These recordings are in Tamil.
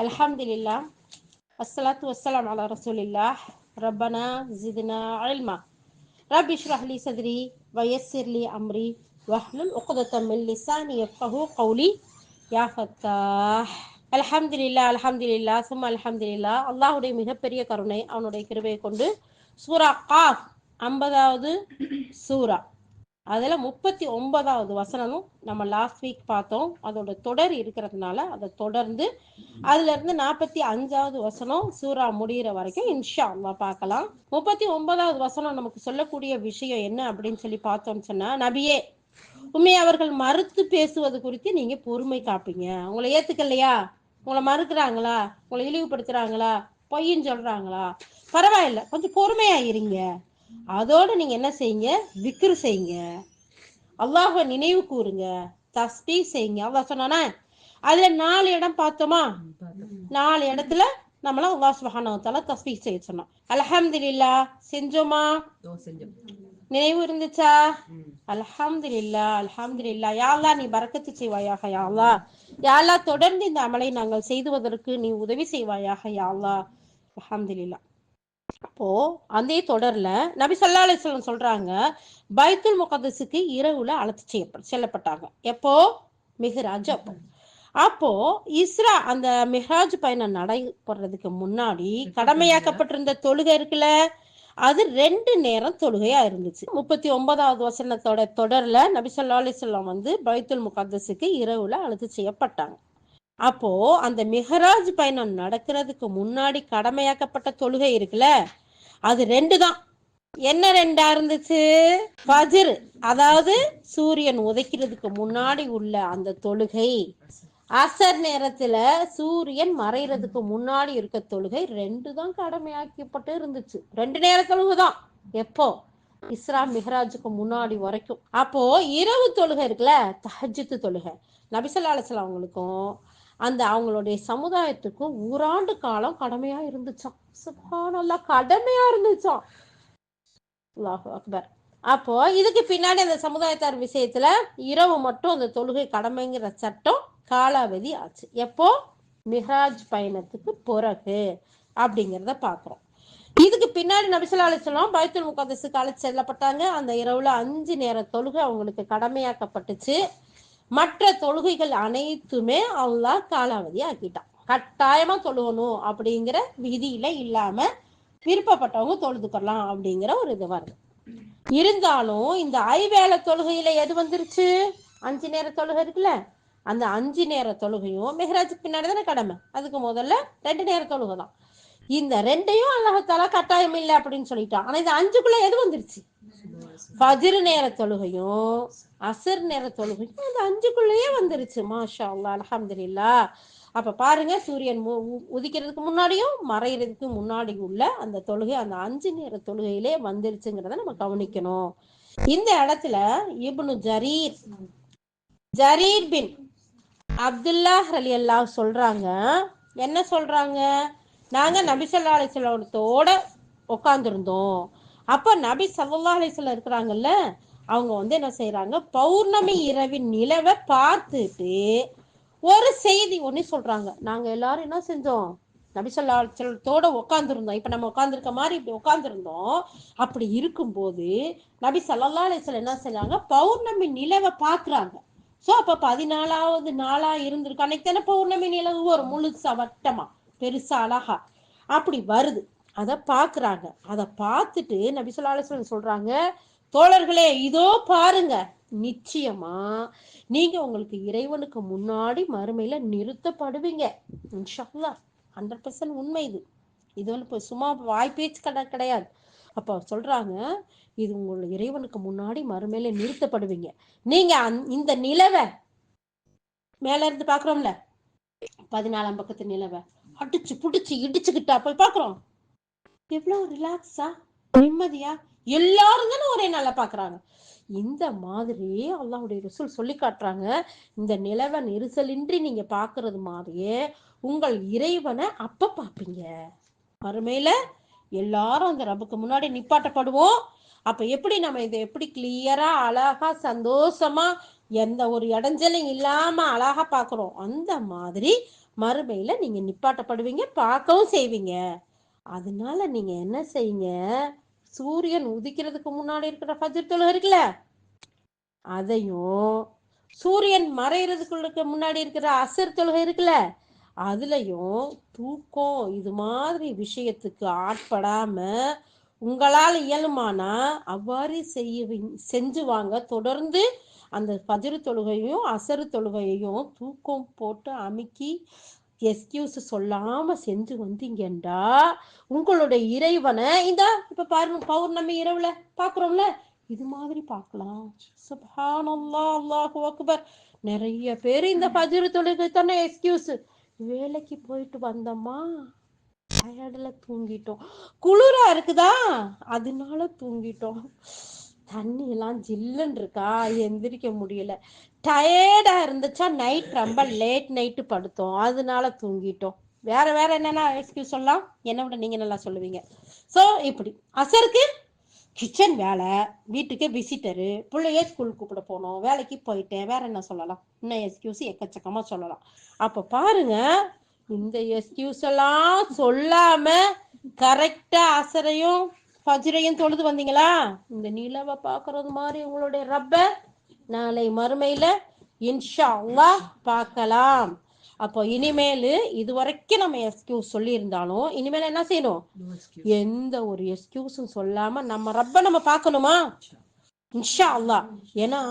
அல்ஹம்துலில்லாஹ் அஸ்ஸலாத்து வஸ்ஸலாம் அலா ரசூலில்லாஹ் ரப்பனா ஜித்னா இல்மா ரப்பி இஷ்ரஹ் லி சத்ரி வயஸ்ஸிர் லி அம்ரி வஹ்லுல் உக்தத்தம் மின் லிசானி யஃப்கஹு கௌலி யா ஃபத்தாஹ். அல்ஹம்துலில்லாஹ் சும்மா அல்ஹம்துலில்லாஹ். அல்லாஹ்வுடைய மிகப்பெரிய கருணை அவனுடைய கிருபையை கொண்டு சூரா காஃப் 50வது சூரா அதில் 39வது வசனமும் நம்ம லாஸ்ட் வீக் பார்த்தோம். அதோட தொடர் இருக்கிறதுனால அதை தொடர்ந்து அதுல இருந்து 45வது வசனம் சூரா முடிகிற வரைக்கும் இன்ஷா அல்லாஹ் பார்க்கலாம். 39வது வசனம் நமக்கு சொல்லக்கூடிய விஷயம் என்ன அப்படின்னு சொல்லி பார்த்தோம்னு சொன்னா, நபியே உண்மையை அவர்கள் மறுத்து பேசுவது குறித்து நீங்க பொறுமை காப்பீங்க. உங்களை ஏத்துக்கலையா, உங்களை மறுக்கிறாங்களா, உங்களை இழிவுபடுத்துறாங்களா, பொய்ன்னு சொல்றாங்களா, பரவாயில்ல, கொஞ்சம் பொறுமையா இருங்க. அதோடு நீங்க என்ன செய்யுங்க, விக்ரு செய்யுங்க, அல்லாஹ்வை நினைவு கூறுங்க, தஸ்பீஹ் செய்யுங்க. அல்லாஹ் சொன்னானா அதுல 4 இடம் பார்த்தோமா, 4 இடத்துல நம்மள அல்லாஹ் சுப்ஹானஹு வ தஆலா தஸ்பீஹ் செய்ய சொன்னோம். அல்ஹம்துலில்லாஹ் செஞ்சோமா, நினைவு இருந்துச்சா? அல்ஹம்துலில்லாஹ் யா அல்லாஹ் நீ பரக்கத்து செய்வாயாக யா அல்லாஹ். யா அல்லாஹ் தொடர்ந்து இந்த அமலை நாங்கள் செய்துவதற்கு நீ உதவி செய்வாயாக யா அல்லாஹ். அல்ஹம்துலில்லாஹ். அப்போ அதே தொடர்ல நபி ஸல்லல்லாஹு அலைஹி வஸல்லம் சொல்றாங்க, பைத்துல் முகத்தஸுக்கு இரவுல அழைத்து செல்லப்பட்டாங்க. எப்போ? மிஹ்ராஜ். அப்போ இஸ்ரா அந்த மிஹ்ராஜ் பயணம் நடைபெறதுக்கு முன்னாடி கடமையாக்கப்பட்டிருந்த தொழுகை இருக்குல்ல, அது 2 நேரம் தொழுகையா இருந்துச்சு. 39வது வசனத்தோட தொடர்ல நபி ஸல்லல்லாஹு அலைஹி வஸல்லம் பைத்துல் முகத்தஸுக்கு இரவுல அழைத்து செய்யப்பட்டாங்க. அப்போ அந்த மிஹ்ராஜ் பயணம் நடக்கிறதுக்கு முன்னாடி கடமையாக்கப்பட்ட தொழுகை இருக்குல்ல, அது 2 தான். என்ன 2 இருந்துச்சு? ஃபஜ்ர், அதாவது சூரியன் உதைக்கிறதுக்கு முன்னாடி உள்ள அந்த தொழுகை. அசர் நேரத்துல சூரியன் மறைகிறதுக்கு முன்னாடி இருக்க தொழுகை 2 தான் கடமையாக்கப்பட்டு இருந்துச்சு. 2 நேர தொழுகை தான். எப்போ? இஸ்ரா மிஹ்ராஜுக்கு முன்னாடி வரைக்கும். அப்போ இரவு தொழுகை இருக்குல்ல, தஹஜ்ஜுத் தொழுகை, நபி ஸல்லல்லாஹு அலைஹி வஸல்லம் அவங்களுக்கும் அந்த அவங்களுடைய சமுதாயத்துக்கும் ஊராண்டு காலம் கடமையா இருந்துச்சாம். சுப்ஹானல்லாஹ், கடமையா இருந்துச்சாம். அல்லாஹு அக்பர். அப்போ இதுக்கு பின்னாடி அந்த சமுதாயத்தார் விஷயத்துல இரவு மட்டும் அந்த தொழுகை கடமைங்கிற சட்டம் காலாவதி ஆச்சு. எப்போ? மிஹ்ராஜ் பயணத்துக்கு பிறகு அப்படிங்கிறத பாக்குறோம். இதுக்கு பின்னாடி நபி ஸல்லல்லாஹு அலைஹி வஸல்லம் பைத்துல் முகத்தஸுக்கு அழைத்து செல்லப்பட்டாங்க. அந்த இரவுல 5 நேர தொழுகை அவங்களுக்கு கடமையாக்கப்பட்டுச்சு. மற்ற தொழுகைகள் அனைத்துமே அல்லாஹ் காலாவதி ஆக்கிட்டான். கட்டாயமா தொழுகணும் அப்படிங்கிற விதியில இல்லாம விருப்பப்பட்டவங்க தொழுதுக்கலாம் அப்படிங்கிற ஒரு இது வருது. இருந்தாலும் இந்த ஐவேளை தொழுகையில எது வந்துருச்சு? 5 நேர தொழுகை இருக்குல்ல, அந்த 5 நேர தொழுகையும் மிஹ்ராஜுக்கு பின்னாடி தானே கடமை. அதுக்கு முதல்ல 2 நேர தொழுகை தான். இந்த 2ஐயும் அல்லாஹ் தஆலா கட்டாயம் இல்லை அப்படின்னு சொல்லிட்டான். ஆனா இந்த 5க்குள்ள எது வந்துருச்சு? ஃபஜ்ர் நேர தொழுகையும் அசர் நேர தொழுகையும் அந்த 5க்குள்ளேயே வந்துருச்சு. மாஷா அல்லாஹ், அல்ஹம்துலில்லாஹ். அப்ப பாருங்க, சூரியன் உதிக்கிறதுக்கு முன்னாடியும் மறைகிறதுக்கு முன்னாடி உள்ள அந்த தொழுகை அந்த 5 நேர தொழுகையிலே வந்துருச்சுங்கிறத நம்ம கவனிக்கணும். இந்த இடத்துல இப்னு ஜரீர் பின் அப்துல்லாஹ் ரலியல்லாஹு சொல்றாங்க, என்ன சொல்றாங்க, நாங்க நபி ஸல்லல்லாஹு அலைஹி வஸல்லத்தோட உட்கார்ந்துருந்தோம். அப்ப நபி ஸல்லல்லாஹு அலைஹி வஸல்லம் இருக்கிறாங்கல்ல, அவங்க என்ன செய்யறாங்க, பௌர்ணமி இரவின் நிலவை பார்த்துட்டு ஒரு செய்தி ஒண்ணு சொல்றாங்க. நாங்க எல்லாரும் என்ன செஞ்சோம், நபி ஸல்லல்லாஹு அலைஹி வஸல்லத்தோட உட்கார்ந்துருந்தோம். இப்ப நம்ம உட்கார்ந்துருக்க மாதிரி இப்படி உட்கார்ந்துருந்தோம். அப்படி இருக்கும்போது நபி ஸல்லல்லாஹு அலைஹி வஸல்லம் என்ன செய்யறாங்க, பௌர்ணமி நிலவை பாக்குறாங்க. சோ அப்ப 14வது நாளா இருந்திருக்கு. அன்னைக்கு தானே பௌர்ணமி நிலவு ஒரு முழுசா வட்டமா பெருசா அழகா அப்படி வருது. அத பாக்குறாங்க. அத பார்த்துட்டு நபி ஸல்லல்லாஹு அலைஹி வஸல்லம் சொல்றாங்க, தோழர்களே இதோ பாருங்க, நிச்சயமா நீங்க உங்களுக்கு இறைவனுக்கு முன்னாடி மறுமையில நிறுத்தப்படுவீங்க இன்ஷா அல்லாஹ். 100% உண்மை. இது வந்து சும்மா வாய்ப்பேச்சு கிடையாது. அப்ப சொல்றாங்க, இது உங்களுடைய இறைவனுக்கு முன்னாடி மறுமையில நிறுத்தப்படுவீங்க. நீங்க இந்த நிலவை மேல இருந்து பாக்குறோம்ல, 14ஆம் பக்கத்து நிலவை அடிச்சு புடிச்சு இடிச்சுக்கிட்டா போய் பாக்குறோம். எவ்வளவு ரிலாக்ஸா, நிம்மதியா, எல்லாரும் தானே ஒரே நாள பாக்குறாங்க. இந்த மாதிரி அல்லாஹ்வுடைய ரசூல் சொல்லி காட்டுறாங்க, இந்த நிலவை நெரிசலின்றி நீங்க பாக்குறது மாதிரியே உங்கள் இறைவனை அப்ப பாப்பீங்க. மறுமையில எல்லாரும் அந்த ரப்புக்கு முன்னாடி நிப்பாட்டப்படுவோம். அப்ப எப்படி நம்ம இதை எப்படி கிளியரா அழகா சந்தோஷமா எந்த ஒரு இடைஞ்சலும் இல்லாம அழகா பாக்குறோம், அந்த மாதிரி மறுமையில நீங்க நிப்பாட்டப்படுவீங்க, பார்க்கவும் செய்வீங்க. அதனால நீங்க என்ன செய்யுங்க, சூரியன் உதிக்கிறதுக்கு முன்னாடி இருக்கிற ஃபஜ்ர் தொழுகை இருக்குல்ல, அதையும் சூரியன் மறைகிறதுக்கு முன்னாடி இருக்கிற அசர் தொழுகை இருக்குல்ல, அதுலயும் தூக்கம் இது மாதிரி விஷயத்துக்கு ஆட்படாம உங்களால் இயலுமானா அவ்வாறு செஞ்சு வாங்க. தொடர்ந்து அந்த ஃபஜ்ர் தொழுகையும் அசரு தொழுகையையும் தூக்கம் போட்டு அமுக்கி எக்ஸ்கியூஸ் சொல்லாம செஞ்சு வந்தீங்கண்டா உங்களுடைய இறைவனை இந்த இப்ப பாருங்க, பௌர்ணமி இரவுல பாக்குறோம்ல, இது மாதிரி பார்க்கலாம். சுப்ஹானல்லாஹ், அல்லாஹு அக்பர். நிறைய பேர் இந்த ஃபஜ்ர் தொழுகை தானே எக்ஸ்கியூஸ். வேலைக்கு போயிட்டு வந்தோமா, டயர்ட்ல தூங்கிட்டோம், குளிரா இருக்குதா அதனால தூங்கிட்டோம், தண்ணி எல்லாம் ஜில்லுன்னு இருக்கா எந்திரிக்க முடியல, டயர்டா இருந்துச்சா நைட் ரொம்ப லேட் நைட்டு படுத்தோம் அதனால தூங்கிட்டோம். வேற வேற என்னென்ன எக்ஸ்கியூஸ் சொல்லலாம், என்ன விட நீங்க நல்லா சொல்லுவீங்க. ஸோ இப்படி அசருக்கு கிச்சன் வேலை, வீட்டுக்கு விசிட்டரு, பிள்ளையே ஸ்கூல் கூப்பிட போனோம், வேலைக்கு போயிட்டேன், வேற என்ன சொல்லலாம், இன்னும் எக்ஸ்கியூஸ் எக்கச்சக்கமா சொல்லலாம். அப்ப பாருங்க, இந்த எக்ஸ்கியூஸ் எல்லாம் சொல்லாம கரெக்டா அசரையும் ஃபஜ்ரையும் தொழுது வந்தீங்களா, இந்த நிலவை பாக்குறது மாதிரி உங்களுடைய ரப்ப நாளை மறுமையில இன்ஷா அல்லாஹ் பார்க்கலாம். அப்போ இனிமேல் இது வரைக்கும் நம்ம எக்ஸ்கியூஸ் சொல்லி இருந்தாலும் இனிமேல் என்ன செய்யணும், எந்த ஒரு எக்ஸ்கியூஸும் சொல்லாம நம்ம ரப்ப நம்ம பார்க்கணுமா இன்ஷா அல்லாஹ். ஏன்னா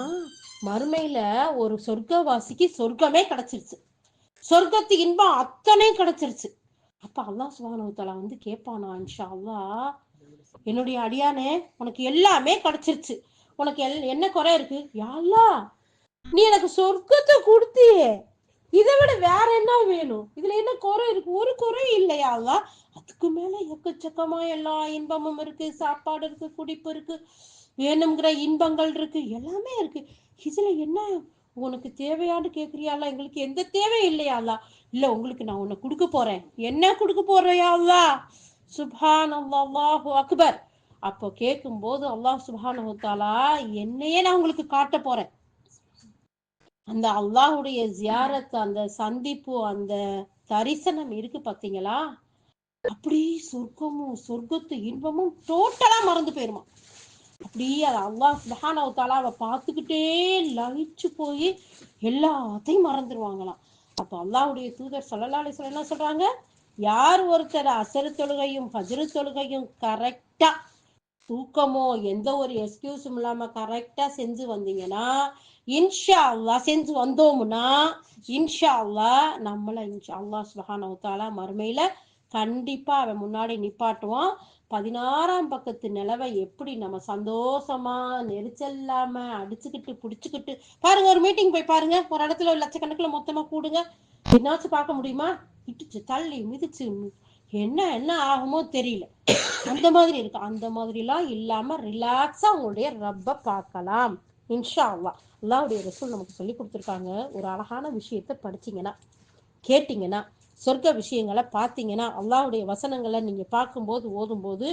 மறுமையில ஒரு சொர்க்கவாசிக்கு சொர்க்கமே கிடைச்சிருச்சு, சொர்க்கத்து இன்பம் அத்தனை கிடைச்சிருச்சு. அப்ப அல்லாஹ் சுப்ஹானஹு வ தஆலா வந்து கேட்பானா, இன்ஷா அல்லாஹ் என்னுடைய அடியானே உனக்கு எல்லாமே கிடைச்சிருச்சு, உனக்கு என்ன குறை இருக்கு, யா அல்லாஹ் நீ எனக்கு சொர்க்கத்தை கொடுத்தியே, இதை விட வேற என்ன வேணும், இதுல என்ன குறை இருக்கு, ஒரு குறை இல்லையா அல்லாஹ், அதுக்கு மேல எக்கச்சக்கமா எல்லா இன்பமும் இருக்கு, சாப்பாடு இருக்கு, குடிப்பு இருக்கு, வேணுங்கிற இன்பங்கள் இருக்கு, எல்லாமே இருக்கு, இதுல என்ன உனக்கு தேவையான்னு கேக்குறியால, எங்களுக்கு எந்த தேவை இல்லையாலா, இல்ல உங்களுக்கு நான் உன்னை கொடுக்க போறேன், என்ன கொடுக்க போறியா அல்லாஹ், சுப்ஹானல்லாஹ், அல்லாஹு அக்பர். அப்போ கேட்கும் போது அல்லாஹ் சுப்ஹானஹு வ தஆலா என்னையே நான் உங்களுக்கு காட்ட போறேன். அந்த அல்லாஹுடைய ஜியாரத், அந்த சந்திப்பு, அந்த தரிசனம் இருக்கு பாத்தீங்களா, அப்படி சொர்க்கமும் சொர்க்கத்து இன்பமும் டோட்டலா மறந்து போயிருமா. அப்படியே அது அல்லாஹ் சுப்ஹானஹு வ தஆலாவை பார்த்துக்கிட்டே லயிச்சு போய் எல்லாத்தையும் மறந்துடுவாங்களாம். அப்போ அல்லாஹ்வுடைய தூதர் ஸல்லல்லாஹு அலைஹி வஸல்லம் என்ன சொல்றாங்க, யார் ஒருத்தர் அசரு தொழுகையும் ஃபஜ்ர் தொழுகையும் கரெக்டா தூக்கமோ எந்த ஒரு எக்ஸ்கியூஸும் இல்லாம கரெக்டா செஞ்சு வந்தீங்கன்னா, இன்ஷா அல்லாஹ் செஞ்சு வந்தோம்னா இன்ஷா அல்லாஹ் நம்மள இன்ஷா அல்லாஹ் சுப்ஹானஹு வ தஆலா மறுமையில கண்டிப்பா அவன் முன்னாடி நிப்பாட்டுவான். 16ஆம் பக்கத்து நிலவை எப்படி நம்ம சந்தோஷமா நெரிச்சல் இல்லாம அடிச்சுக்கிட்டு புடிச்சுக்கிட்டு பாருங்க, ஒரு மீட்டிங் போய் பாருங்க, ஒரு இடத்துல ஒரு லட்சக்கணக்கில் மொத்தமா கூடுங்க, என்னாச்சும் பார்க்க முடியுமா, இடிச்சு தள்ளி மிதிச்சு என்ன என்ன ஆகுமோ தெரியல, அந்த மாதிரி இருக்கு. அந்த மாதிரி எல்லாம் இல்லாம ரிலாக்ஸா உங்களுடைய ரப்ப பார்க்கலாம் இன்ஷா அல்லாஹ். அல்லாஹ்வுடைய ரசூல் நமக்கு சொல்லி கொடுத்துருக்காங்க, ஒரு அழகான விஷயத்த படிச்சீங்கன்னா கேட்டீங்கன்னா சொர்க்க விஷயங்களை பார்த்தீங்கன்னா அல்லாஹ்வுடைய வசனங்களை நீங்க பார்க்கும்போது ஓதும்போது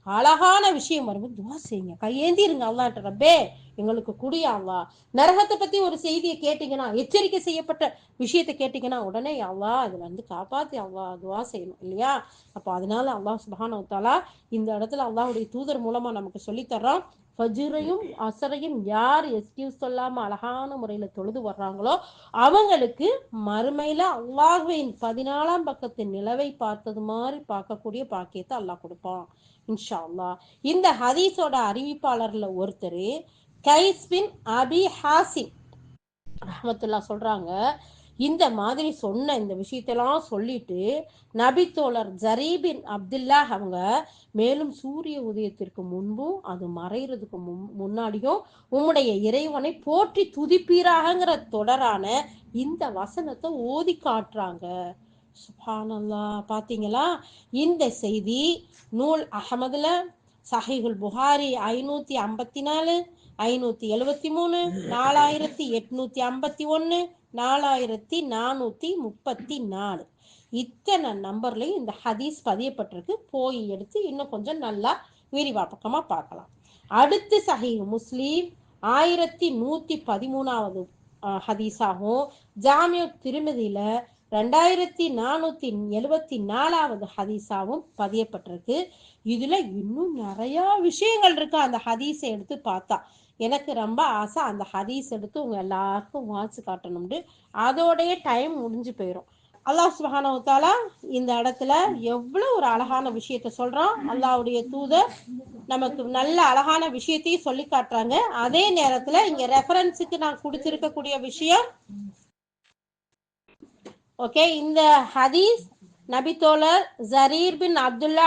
அழகான விஷயம் வரும்போது துவா செய்யுங்க, கையேந்திருங்க அல்லாஹ்ட்ட, ரப்பே எங்களுக்கு குடியா அல்லாஹ். நரகத்தை பத்தி ஒரு செய்தியை கேட்டீங்கன்னா, எச்சரிக்கை செய்யப்பட்ட விஷயத்தை கேட்டீங்கன்னா உடனே அல்லாஹ் அதுல இருந்து காப்பாத்தி அல்லாஹ் துவா செய்யணும் இல்லையா. அப்போ அதனால அல்லாஹ் சுப்ஹானஹு வ தஆலா இந்த இடத்துல அல்லாஹ்வுடைய தூதர் மூலமா நமக்கு சொல்லி தர்றான், ஃபஜ்ரையும் அசரையும் யார் எக்ஸ்கியூஸ் சொல்லாம அழகான முறையில தொழுது வர்றாங்களோ அவங்களுக்கு மறுமையில அல்லாஹ்வின் 14ஆம் பக்கத்தின் நிலவை பார்த்தது மாதிரி பார்க்கக்கூடிய பாக்கியத்தை அல்லாஹ் கொடுப்பான் இன்ஷா அல்லாஹ். இந்த ஹதீஸோட அறிவிப்பாளர்ல ஒருத்தர் கைஸ் பின் அபி ஹாசிம் ரஹ்மத்துல்லாஹ் சொல்றாங்க, இந்த மாதிரி சொன்ன இந்த விஷயத்தெல்லாம் சொல்லிட்டு நபி தோழர் ஜரீபின் அப்துல்லா அவங்க மேலும் சூரிய உதயத்திற்கு முன்பும் அது மறைகிறதுக்கு முன்னாடியும் உம்முடைய இறைவனை போற்றி துதிப்பீராகங்கிற தொடரான இந்த வசனத்தை ஓதி காட்டுறாங்க. சுப்ஹானல்லாஹ். பாத்தீங்களா, இந்த செய்தி நூல் அஹமதுல, சஹீஹுல் புகாரி 554, 573, 4851, 4434 இத்தனை நம்பர்லயும் இந்த ஹதீஸ் பதியப்பட்டிருக்கு. போய் எடுத்து இன்னும் கொஞ்சம் நல்லா விரிவாக்கமா பார்க்கலாம். அடுத்து சஹீஹ் முஸ்லிம் 1113வது ஹதீஸாகும், ஜாமியு திருமதியில 2474வது ஹதீஸாவும் பதியப்பட்டிருக்கு. இதுல இன்னும் நிறைய விஷயங்கள் இருக்கு. அந்த ஹதீஸை எடுத்து பார்த்தா எனக்கு ரொம்ப ஆசை அந்த ஹதீஸ் எடுத்து உங்க எல்லாருக்கும் வாசிச்சு காட்டணும்னு. அதோடைய டைம் முடிஞ்சு போயிடும். அல்லாஹ் சுப்ஹானஹு வ தஆலா இந்த இடத்துல எவ்வளவு ஒரு அழகான விஷயத்த சொல்றான். அல்லாஹ்வுடைய தூதர் நமக்கு நல்ல அழகான விஷயத்தையும் சொல்லி காட்டுறாங்க. அதே நேரத்துல இங்க ரெஃபரன்ஸுக்கு நான் கொடுத்திருக்கக்கூடிய விஷயம் ஓகே, இந்த ஹதீஸ் நபி தோழர் ஜரீர் பின் அப்துல்லா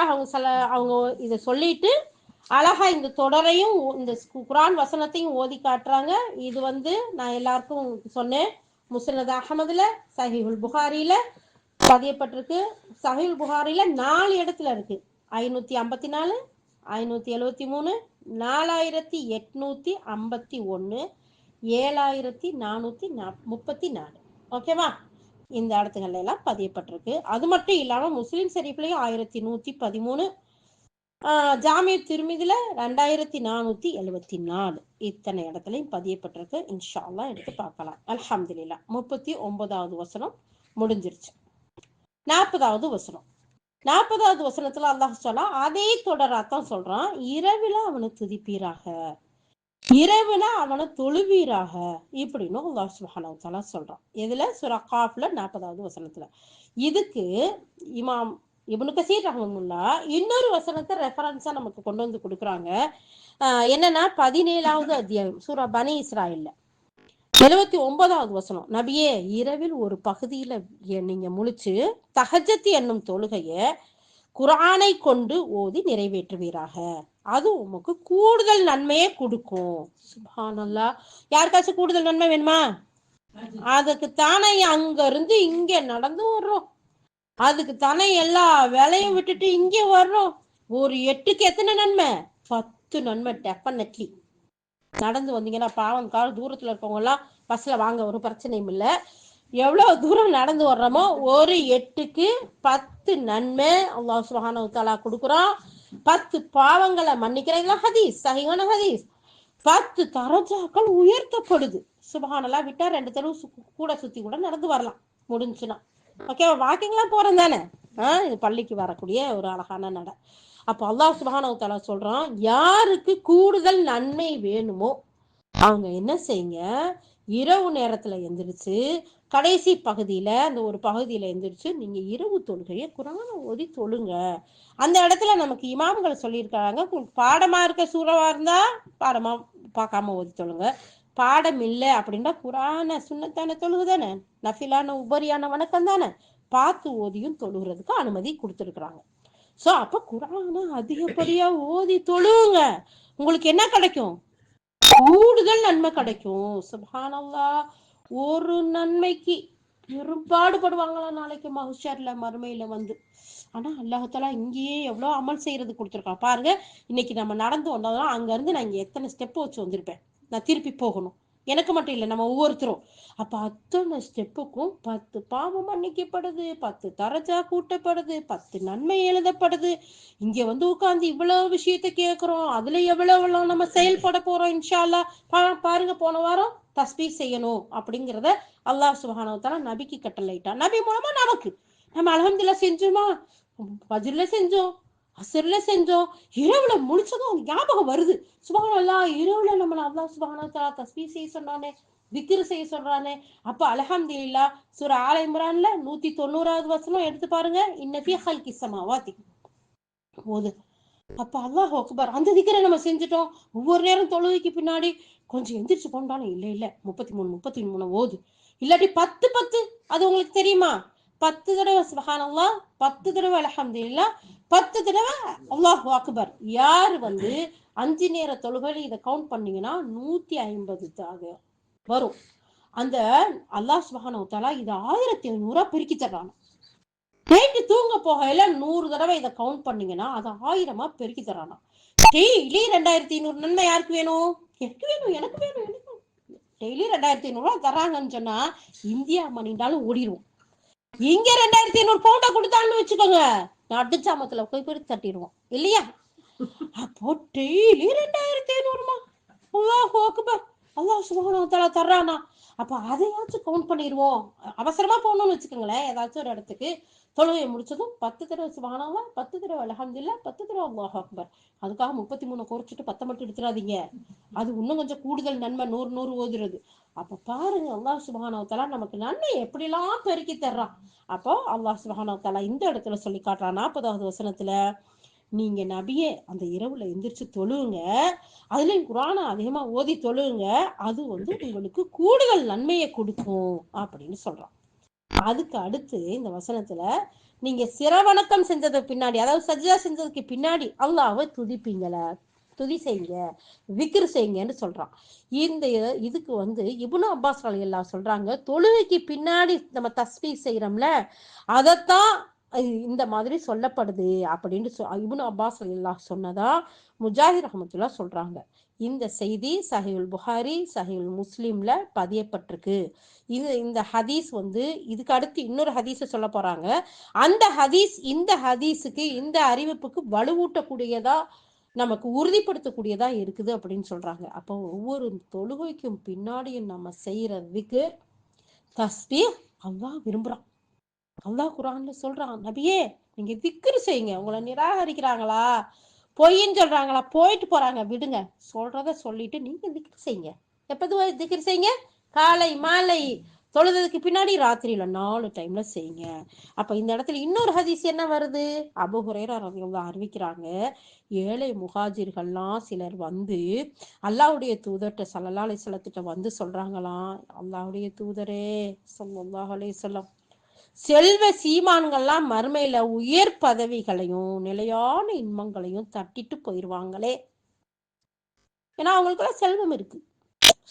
அவங்க இதை சொல்லிட்டு அழகா இந்த தொடரையும் இந்த குர்ஆன் வசனத்தையும் ஓதி காட்டுறாங்க. இது நான் எல்லாருக்கும் சொன்னேன். முஸ்னத் அஹமதுல, சஹீஹுல் புகாரில பதியப்பட்டிருக்கு. சஹீஹுல் புகாரில 4 இடத்துல இருக்கு. 554, 573, 4851, 7434. ஓகேவா? இந்த இடத்துகள்ல எல்லாம் பதியப்பட்டிருக்கு. அது மட்டும் இல்லாம முஸ்லிம் ஷரீஃப்லயும் 1113, ஜாமிய திருமிதில 2474 இத்தனை இடத்துலையும் பதியப்பட்டிருக்கு. இன்ஷா அல்லாஹ் எடுத்து பார்க்கலாம். அல்ஹம்துலில்லாஹ். 39வது வசனம் முடிஞ்சிருச்சு. 40வது வசனம். 40வது வசனத்துல அல்லாஹ் சொல்ல அதே தொடராத்தான் சொல்றான். இரவில அவனை துதிப்பீராக, இரவுல அவனை தொழுவீராக இப்படின்னு அல்லாஹ் சுப்ஹானஹு வ தஆலா சொல்றான். இதுல சூரா காஃப்ல 40வது வசனத்துல. இதுக்கு இமாம் இப்னு கஸீர் ரஹ்மத்துல்லாஹ் இன்னொரு வசனத்தை ரெஃபரன்ஸா நமக்கு கொண்டு வந்து கொடுக்குறாங்க. என்னன்னா 17வது அத்தியாயம் சூரா பனி இஸ்ராயில்ல 79வது வசனம். நபியே, இரவில் ஒரு பகுதியில நீங்க முழிச்சு தஹஜ்ஜத் என்னும் தொழுகைய குர்ஆனை கொண்டு ஓதி நிறைவேற்றுவீராக, அது உமக்கு கூடுதல் நன்மையை கொடுக்கும். சுப்ஹானல்லாஹ். யாருக்காச்சும் கூடுதல் நன்மை வேணுமா? அதுக்கு தானே அங்க இருந்து இங்க நடந்து வர்றோம். அதுக்கு தானே எல்லா வேலையும் விட்டுட்டு இங்க வர்றோம். ஒரு 8க்கு எத்தனை நன்மை? 10 நன்மை. டெஃபினெட்லி நடந்து வந்தீங்கன்னா பாவம் கால தூரத்துல இருக்கவங்க எல்லாம் பஸ்ல வாங்க, ஒரு பிரச்சனையும் இல்லை. எவ்வளவு தூரம் நடந்து வர்றோமோ ஒரு 8க்கு 10 நன்மை அல்லாஹ் சுப்ஹானஹு வ தஆலா கொடுக்குறான். 10 பாவங்களை மன்னிக்கிறீங்களா? ஹதீஸ், சஹீஹான ஹதீஸ். 10 தரஜாக்கள் உயர்த்தப்படுது. சுப்ஹானல்லாஹ். விட்டா 2 தெரு கூட சுத்தி கூட நடந்து வரலாம் முடிஞ்சுன்னா. ஓகேவா? வாக்கிங்லாம் போறோம் தானே. இது பள்ளிக்கு வரக்கூடிய ஒரு அழகான நட. அப்போ அல்லாஹ் சுப்ஹானஹு வ தஆலா சொல்றான், யாருக்கு கூடுதல் நன்மை வேணுமோ அவங்க என்ன செய்யுங்க, இரவு நேரத்துல எந்திரிச்சு கடைசி பகுதியில அந்த ஒரு பகுதியில எந்திரிச்சு நீங்க இரவு தொழுகையை குர்ஆனை ஓதி தொழுங்க. அந்த இடத்துல நமக்கு இமாம்கள் சொல்லியிருக்காங்க, பாடமா இருக்க சூறாவா இருந்தா பாடமா பார்க்காம ஓதி தொழுங்க. பாடம் இல்லை அப்படின்னா குர்ஆனை சுன்னத்தான தொழுகுதானே, நஃபிலான உபரியான வணக்கம் தானே, பார்த்து ஓதியும் தொழுகிறதுக்கு அனுமதி கொடுத்துருக்குறாங்க. சோ அப்ப குர்ஆனை அதிகப்படியா ஓதி தொழுவுங்க. உங்களுக்கு என்ன கிடைக்கும்? கூடுதல் நன்மை கிடைக்கும். சுப்ஹானல்லாஹ். ஒரு நன்மைக்கு பெரும்பாடுபடுவாங்களா நாளைக்கு மஹ்ஷர்ல மறுமையில ஆனா அல்லாஹ் தஆலா இங்கேயே எவ்வளவு அமல் செய்யறது கொடுத்துருக்கான் பாருங்க. இன்னைக்கு நம்ம நடந்து வந்தோம்னா அங்க இருந்து நான் இங்க எத்தனை ஸ்டெப் வச்சு வந்திருப்பேன். நான் திருப்பி போகணும். எனக்கு மட்டும் இல்லை, நம்ம ஒவ்வொருத்தரும். அப்ப அத்தனை ஸ்டெப்புக்கும் 10 பாவம் மன்னிக்கப்படுது, 10 தரஜா கூட்டப்படுது, 10 நன்மை எழுதப்படுது. இங்க உட்கார்ந்து இவ்வளவு விஷயத்த கேட்கிறோம். அதுல எவ்வளவு நம்ம செயல்பட போறோம் இன்ஷா அல்லாஹ். பாருங்க, போன வாரம் தஸ்பீஹ் செய்யணும் அப்படிங்கிறத அல்லாஹ் சுப்ஹானஹு வ தஆலா நபிக்கு கட்டளையிட்டான். நபி மூலமா நமக்கு நம்ம அல்ஹம்துலில்லாஹ் செஞ்சோமா? ஃபஜ்ர்ல செஞ்சோம், அஸ்ர்ல செஞ்சோம், இரவுல முடிச்சதும் ஞாபகம் வருது. சுப்ஹானல்லாஹ், இரவுல நம்ம அல்லாஹ் சுப்ஹானஹு வ தஆலா தஸ்பீஹ் செய்ய சொன்னானே, திக்ர் செய்ய சொல்றானே. அப்ப அல்ஹம்துலில்லாஹ். சூரா ஆல இம்ரான்ல 190வது வசனம் எடுத்து பாருங்க. இன்ன ஃபீ ஹல்கிஸ் ஸமாவாதி போது. அப்ப அல்லாஹ் அக்பர். அந்த திக்ரை நம்ம செஞ்சுட்டோம். ஒவ்வொரு நேரம் தொழுகைக்கு பின்னாடி கொஞ்சம் எந்திரிச்சு கொண்டாலும் இல்ல 33 ஓது, இல்லாட்டி 10 அது உங்களுக்கு தெரியுமா? 10 தடவை சுப்ஹானல்லாஹ், 10 தடவை அல்ஹம்துலில்லாஹ், 10 தடவை அல்லாஹு அக்பர். யார் 5 நேர தொழுகையில இதை கவுண்ட் பண்ணீங்கன்னா 150 வரும். அந்த அல்லாஹ் சுப்ஹானஹு வ தஆலா இதை 1500 பெருக்கி தர்றாங்க. நைட்டு தூங்க போகையில 100 தடவை இதை கவுண்ட் பண்ணீங்கன்னா அது 1000 பெருக்கி தரானா. டெய்லி 2500 நன்மை யாருக்கு வேணும்? எனக்கு வேணும், எனக்கு வேணும், எனக்கு டெய்லி 2500 தராங்கன்னு சொன்னா இந்தியா மணிண்டாலும் ஓடிடுவோம். இங்க 2500 பவுண்டா கொடுத்தான்னு வச்சுக்கோங்க, நடுச்சாமத்துல போய் தட்டிடுவோம் இல்லையா? அப்போ டெய்லி 2500மா? அல்லாஹு அக்பர். அல்லாஹ் சுப்ஹானஹு வ தஆலா தர்றானா, அப்ப அதையாச்சும் கவுண்ட் பண்ணிடுவோம். அவசரமா போகணும்னு வச்சுக்கோங்களேன், ஏதாச்சும் ஒரு இடத்துக்கு தொழுகையை முடிச்சதும் 10 தடவை சுப்ஹானல்லாஹ், 10 தடவை அல்ஹம்துலில்லாஹ், 10 தடவை அல்லாஹ் அக்பர். அதுக்காக 33 குறைச்சிட்டு 10 மட்டும் எடுத்துடாதீங்க. அது இன்னும் கொஞ்சம் கூடுதல் நன்மை, 100 100 ஓதுறது. அப்ப பாருங்க அல்லாஹ் சுப்ஹானஹு வ தஆலா நமக்கு நன்மை எப்படிலாம் பெருக்கி தர்றான். அப்போ அல்லாஹ் சுப்ஹானஹு வ தஆலா இந்த இடத்துல சொல்லி காட்டுறான் 40வது வசனத்துல, நீங்க நபியே அந்த இரவுல எந்திரிச்சு தொழுங்க, அதுலயும் குர்ஆனை அதிகமா ஓதி தொழுங்க, அது உங்களுக்கு கூடுதல் நன்மையை கொடுக்கும் அப்படின்னு சொல்றான். அதுக்கு அடுத்து இந்த வசனத்துல, நீங்க சிரவணக்கம் செஞ்சது பின்னாடி, அதாவது சஜ்ஜா செஞ்சதுக்கு பின்னாடி அல்லாஹ்வை துதிப்பீங்களா, துதி செய்யுங்க, விக்ர் செய்யுங்கன்னு சொல்றான். இந்த இதுக்கு இப்னு அப்பாஸ் ரலியல்லாஹு சொல்றாங்க, தொழுகைக்கு பின்னாடி நம்ம தஸ்பீஹ் செய்யறோம்ல, அதத்தான் இந்த மாதிரி சொல்லப்படுது அப்படின்னு இப்னு அப்பாஸ் ரலியல்லாஹு சொன்னதா முஜாஹித் ரஹ்மத்துல்லாஹ் சொல்றாங்க. இந்த செய்தி சஹீஹுல் புகாரி, சஹீஹுல் முஸ்லிம்ல பதியப்பட்டிருக்கு. இந்த ஹதீஸ் இதுக்கு அடுத்து இன்னொரு ஹதீஸ் சொல்ல போறாங்க. அந்த ஹதீஸ் இந்த ஹதீஸுக்கு, இந்த அறிவிப்புக்கு வலுவூட்டக்கூடியதா, நமக்கு உறுதிப்படுத்தக்கூடியதா இருக்குது அப்படின்னு சொல்றாங்க. அப்போ ஒவ்வொரு தொழுகைக்கும் பின்னாடியும் நம்ம செய்யற விக்ர், தஸ்பீஹ் அல்லாஹ் விரும்புறான். அல்லாஹ் குர்ஆன்ல சொல்றான், நபியே நீங்க விக்ர் செய்யுங்க. உங்களை நிராகரிக்கிறாங்களா, பொய்ன்னு சொல்றாங்களா, போயிட்டு போறாங்க, விடுங்க. சொல்றத சொல்லிட்டு நீங்க விக்ர் செய்யுங்க. எப்போது விக்ர் செய்யுங்க? காலை மாலை தொழுதுக்கு பின்னாடி, ராத்திரியில 4 டைம்ல செய்யுங்க. அப்ப இந்த இடத்துல இன்னொரு ஹதீஸ் என்ன வருது? அபூ ஹுரைரா ரலியல்லாஹு அறிவிக்கிறாங்க, ஏழை முஹாஜிர்கள்லாம் சிலர் அல்லாஹ்வுடைய தூதர்ட்ட ஸல்லல்லாஹு அலைஹி வஸல்லம் சொல்றாங்களாம், அல்லாஹ்வுடைய தூதரே ஸல்லல்லாஹு அலைஹி வஸல்லம், செல்வ சீமான்கள்லாம் மறுமையில உயர் பதவிகளையும் நிலையான இன்பங்களையும் தட்டிட்டு போயிருவாங்களே. ஏன்னா அவங்களுக்குலாம் செல்வம் இருக்கு,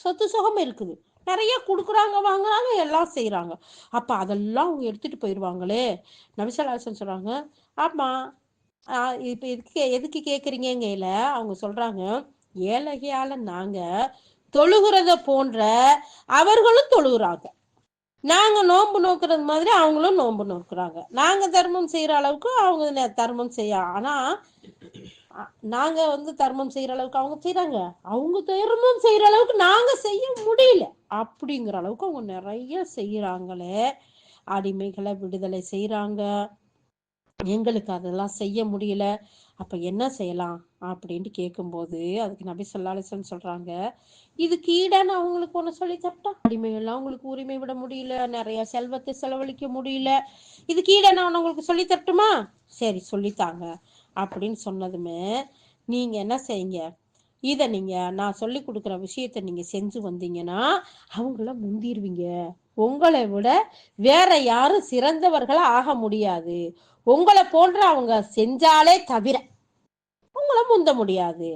சொத்து சுகம் இருக்குது, நிறைய கொடுக்குறாங்க, வாங்குறாங்க, எல்லாம் செய்யறாங்க. அப்ப அதெல்லாம் அவங்க எடுத்துட்டு போயிருவாங்களே. நபி ஸல்லல்லாஹு அலைஹி வஸல்லம் சொல்றாங்க, ஆமா, இப்ப எதுக்கு கேக்குறீங்கல. அவங்க சொல்றாங்க, ஏழையால நாங்க தொழுகிறத போன்ற அவர்களும் தொழுகிறாங்க, நாங்க நோன்பு நோக்குறது மாதிரி அவங்களும் நோன்பு நோக்குறாங்க, நாங்க தர்மம் செய்யற அளவுக்கு அவங்க தர்மம் செய்ய, ஆனா நாங்க தர்மம் செய்யற அளவுக்கு அவங்க செய்யறாங்க, அவங்க தர்மம் செய்யற அளவுக்கு நாங்க செய்ய முடியல, அப்படிங்கிற அளவுக்கு அவங்க நிறைய செய்யறாங்களே. அடிமைகளை விடுதலை செய்யறாங்க, எங்களுக்கு அதெல்லாம் செய்ய முடியல, அப்ப என்ன செய்யலாம் அப்படின்ட்டு கேட்கும்போது, அதுக்கு நபி ஸல்லல்லாஹு அலைஹி வஸல்லம் சொல்றாங்க, இதுக்கு ஈடான அவங்களுக்கு ஒண்ணு சொல்லி தரட்டா? அடிமைகள்லாம் உங்களுக்கு உரிமை விட முடியல, நிறைய செல்வத்தை செலவழிக்க முடியல, இதுக்கு ஈடான உங்களுக்கு சொல்லி தரட்டுமா? சரி சொல்லித்தாங்க அப்படின்னு சொன்னதுமே, நீங்க என்ன செய்யுங்க, இதை நான் சொல்லி கொடுக்குற விஷயத்த நீங்க செஞ்சு வந்தீங்கன்னா அவங்கள முந்திருவீங்க, உங்களை விட வேற யாரும் சிறந்தவர்களா ஆக முடியாது, உங்களை போன்ற அவங்க செஞ்சாலே தவிர உங்களை முந்த முடியாது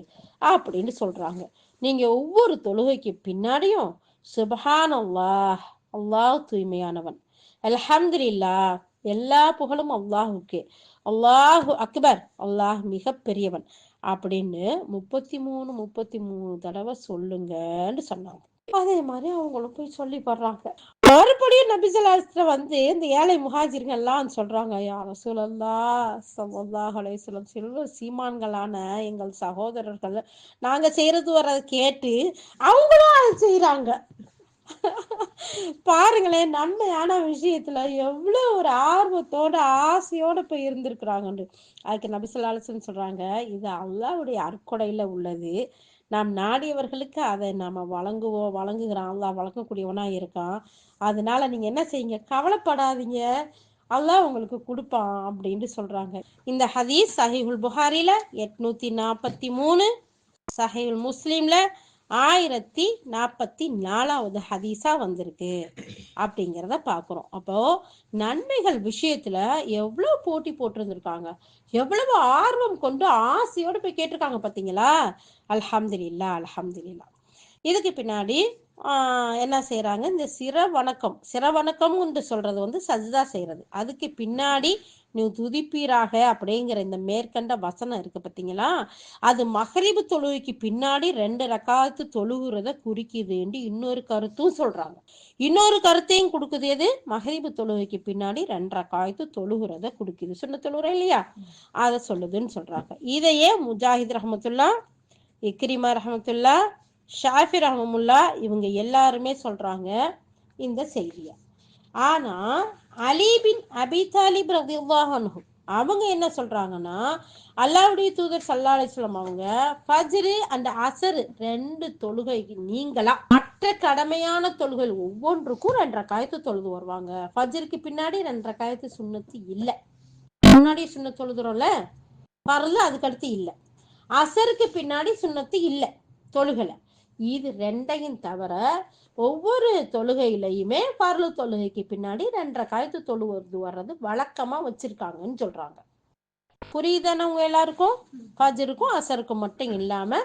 அப்படின்னு சொல்றாங்க. நீங்க ஒவ்வொரு தொழுகைக்கு பின்னாடியும் சுப்ஹானல்லாஹ், அல்லாஹ் தூய்மையானவன், அல்ஹம்துலில்லாஹ் எல்லா புகழும் அல்லாஹுக்கே, அல்லாஹு அக்பர் அல்லாஹ் மிக பெரியவன் அப்படின்னு 33 தடவை சொல்லுங்கன்னு சொன்னாங்க. அதே மாதிரி அவங்களும் போய் சொல்லி படுறாங்க. மறுபடியும் நபி ஸல்லல்லாஹு அலைஹி வஸல்லம் இந்த ஏழை முஹாஜிர்கள் எல்லாம் சொல்றாங்க, யா ரசூலல்லாஹ் ஸல்லல்லாஹு அலைஹி வஸல்லம், செல்வ சீமான்களான எங்கள் சகோதரர்கள் நாங்க செய்யறது வர கேட்டு அவங்களும் அதை செய்யறாங்க. பாருங்களேன், நன்மையான விஷயத்துல எவ்வளவு ஒரு ஆர்வத்தோட ஆசையோட போய் இருந்திருக்கிறாங்கன்னு. அதுக்கு நபி ஸல்லல்லாஹு அலைஹி வஸல்லம் சொல்றாங்க, இது அல்லாஹ்வுடைய அருட்கொடையில உள்ளது, நாம் நாடியவர்களுக்கு அதை நாம வழங்குகிறான், அல்லாஹ் வழங்கக்கூடியவனா இருக்கான், அதனால நீங்க என்ன செய்யுங்க, கவலைப்படாதீங்க, அல்லாஹ் உங்களுக்கு கொடுப்பான் அப்படின்னு சொல்றாங்க. இந்த ஹதீஸ் சஹீஹுல் புகாரில 843, சஹீஹுல் முஸ்லிம்ல 1044வது ஹதீஸா வந்திருக்கு அப்படிங்கிறத பாக்குறோம். அப்போ நன்மைகள் விஷயத்துல எவ்வளவு போட்டி போட்டிருந்திருக்காங்க, எவ்வளவு ஆர்வம் கொண்டு ஆசையோடு போய் கேட்டிருக்காங்க பாத்தீங்களா. அல்ஹம்துலில்லாஹ், அல்ஹம்துலில்லாஹ். இதுக்கு பின்னாடி என்ன செய்யறாங்க, இந்த சிரவணக்கம் என்று சொல்றது சஜ்தா செய்யறது, அதுக்கு பின்னாடி நீ துதிப்பீராக அப்படிங்கிற இந்த மேற்கண்ட வசனம் இருக்கு பாத்தீங்களா, அது மக்ரிப் தொழுகைக்கு பின்னாடி 2 ரக்காத்து தொழுகிறத குறிக்குதுன்னு இன்னொரு கருத்தும் சொல்றாங்க. இன்னொரு கருத்தையும் கொடுக்குது, எது? மக்ரிப் தொழுகைக்கு பின்னாடி 2 ரக்காத்து தொழுகிறத கொடுக்குது, சுன்னத் தொழுகிறோம் இல்லையா, அதை சொல்லுதுன்னு சொல்றாங்க. இதையே முஜாஹித் ரஹ்மத்துல்லாஹ், இக்ரிமா ரஹ்மத்துல்லாஹ், ஷாஃபி ரஹ்மத்துல்லாஹ் இவங்க எல்லாருமே சொல்றாங்க இந்த செய்தியை. ஆனா அலி பின் அபி தாலிப் ரலியல்லாஹு அன்ஹு அவங்க என்ன சொல்றாங்கன்னா, அல்லாஹ்வுடைய தூதர் ஸல்லல்லாஹு அலைஹி வஸல்லம் அவங்க ஃபஜ்ர் அண்ட் அஸர் 2 தொழுகைக்கு நீங்களா மற்ற கடமையான தொழுகை ஒவ்வொன்றுக்கும் 2 ரக்காயத்து தொழுது வருவாங்க. ஃபஜ்ருக்கு பின்னாடி 2 ரக்காயத்து சுன்னத்து இல்ல. முன்னாடி சுன்னத் தொழுதுறோம்ல பரல, அதுக்கு அடுத்து இல்ல. அசருக்கு பின்னாடி சுன்னத்து இல்ல தொழுகல. இது ரெண்டையும் தவிர ஒவ்வொரு தொழுகையிலையுமே பரல தொழுகைக்கு பின்னாடி 2 ரக்காயத்து தொழுவது வர்றது வழக்கமா வச்சிருக்காங்கன்னு சொல்றாங்க. புரியுதானே உங்க எல்லாருக்கும்? ஃபஜ்ருக்கும் அசருக்கும் மட்டும் இல்லாம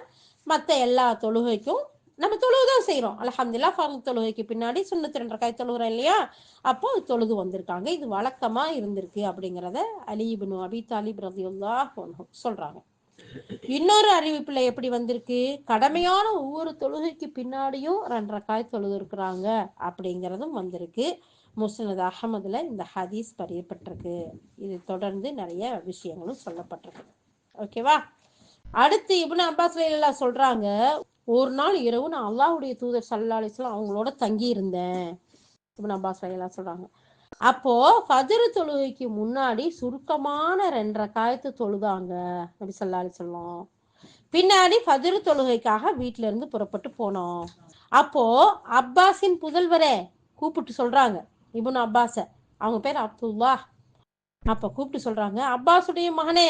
மற்ற எல்லா தொழுகைக்கும் நம்ம தொழுவுதான் செய்யறோம். அல்ஹம்துலில்லாஹ் ஃபர்து தொழுகைக்கு பின்னாடி சுன்னத்து 2 ரக்காயத் தொழுகிறோம் இல்லையா, அப்போ தொழுது வந்திருக்காங்க. இது வழக்கமா இருந்திருக்கு அப்படிங்கிறத அலி இப்னு அபி தாலிப் ரலியல்லாஹு அன்ஹு சொல்றாங்க. இன்னொரு அறிவிப்புல எப்படி வந்திருக்கு, கடமையான ஒவ்வொரு தொழுகைக்கு பின்னாடியும் 2 ரக்காயத் தொழுது இருக்கிறாங்க அப்படிங்கிறதும் வந்திருக்கு. முஸ்னத் அஹமதுல இந்த ஹதீஸ் பதியப்பட்டிருக்கு. இது தொடர்ந்து நிறைய விஷயங்களும் சொல்லப்பட்டிருக்கு. ஓகேவா? அடுத்து இப்னு அப்பாஸ் ரலியல்லாஹு சொல்றாங்க, ஒரு நாள் இரவு நான் அல்லாஹ்வுடைய தூதர் ஸல்லல்லாஹு அலைஹி வஸல்லம் அவங்களோட தங்கி இருந்தேன். இப்னு அப்பாஸ் ரலியல்லாஹு சொல்றாங்க, அப்போ ஃபஜ்ர் தொழுகைக்கு முன்னாடி சுருக்கமான 2 ரக்காயத்து தொழுதாங்க நபி ஸல்லல்லாஹு அலைஹி வஸல்லம். பின்னாடி ஃபஜ்ர் தொழுகைக்காக வீட்ல இருந்து புறப்பட்டு போனோம். அப்போ அப்பாஸின் புதல்வரே கூப்பிட்டு சொல்றாங்க, இப்னு அப்பாஸ, அவங்க பேர் அப்துல்லா. அப்ப கூப்பிட்டு சொல்றாங்க, அப்பாஸுடைய மகனே,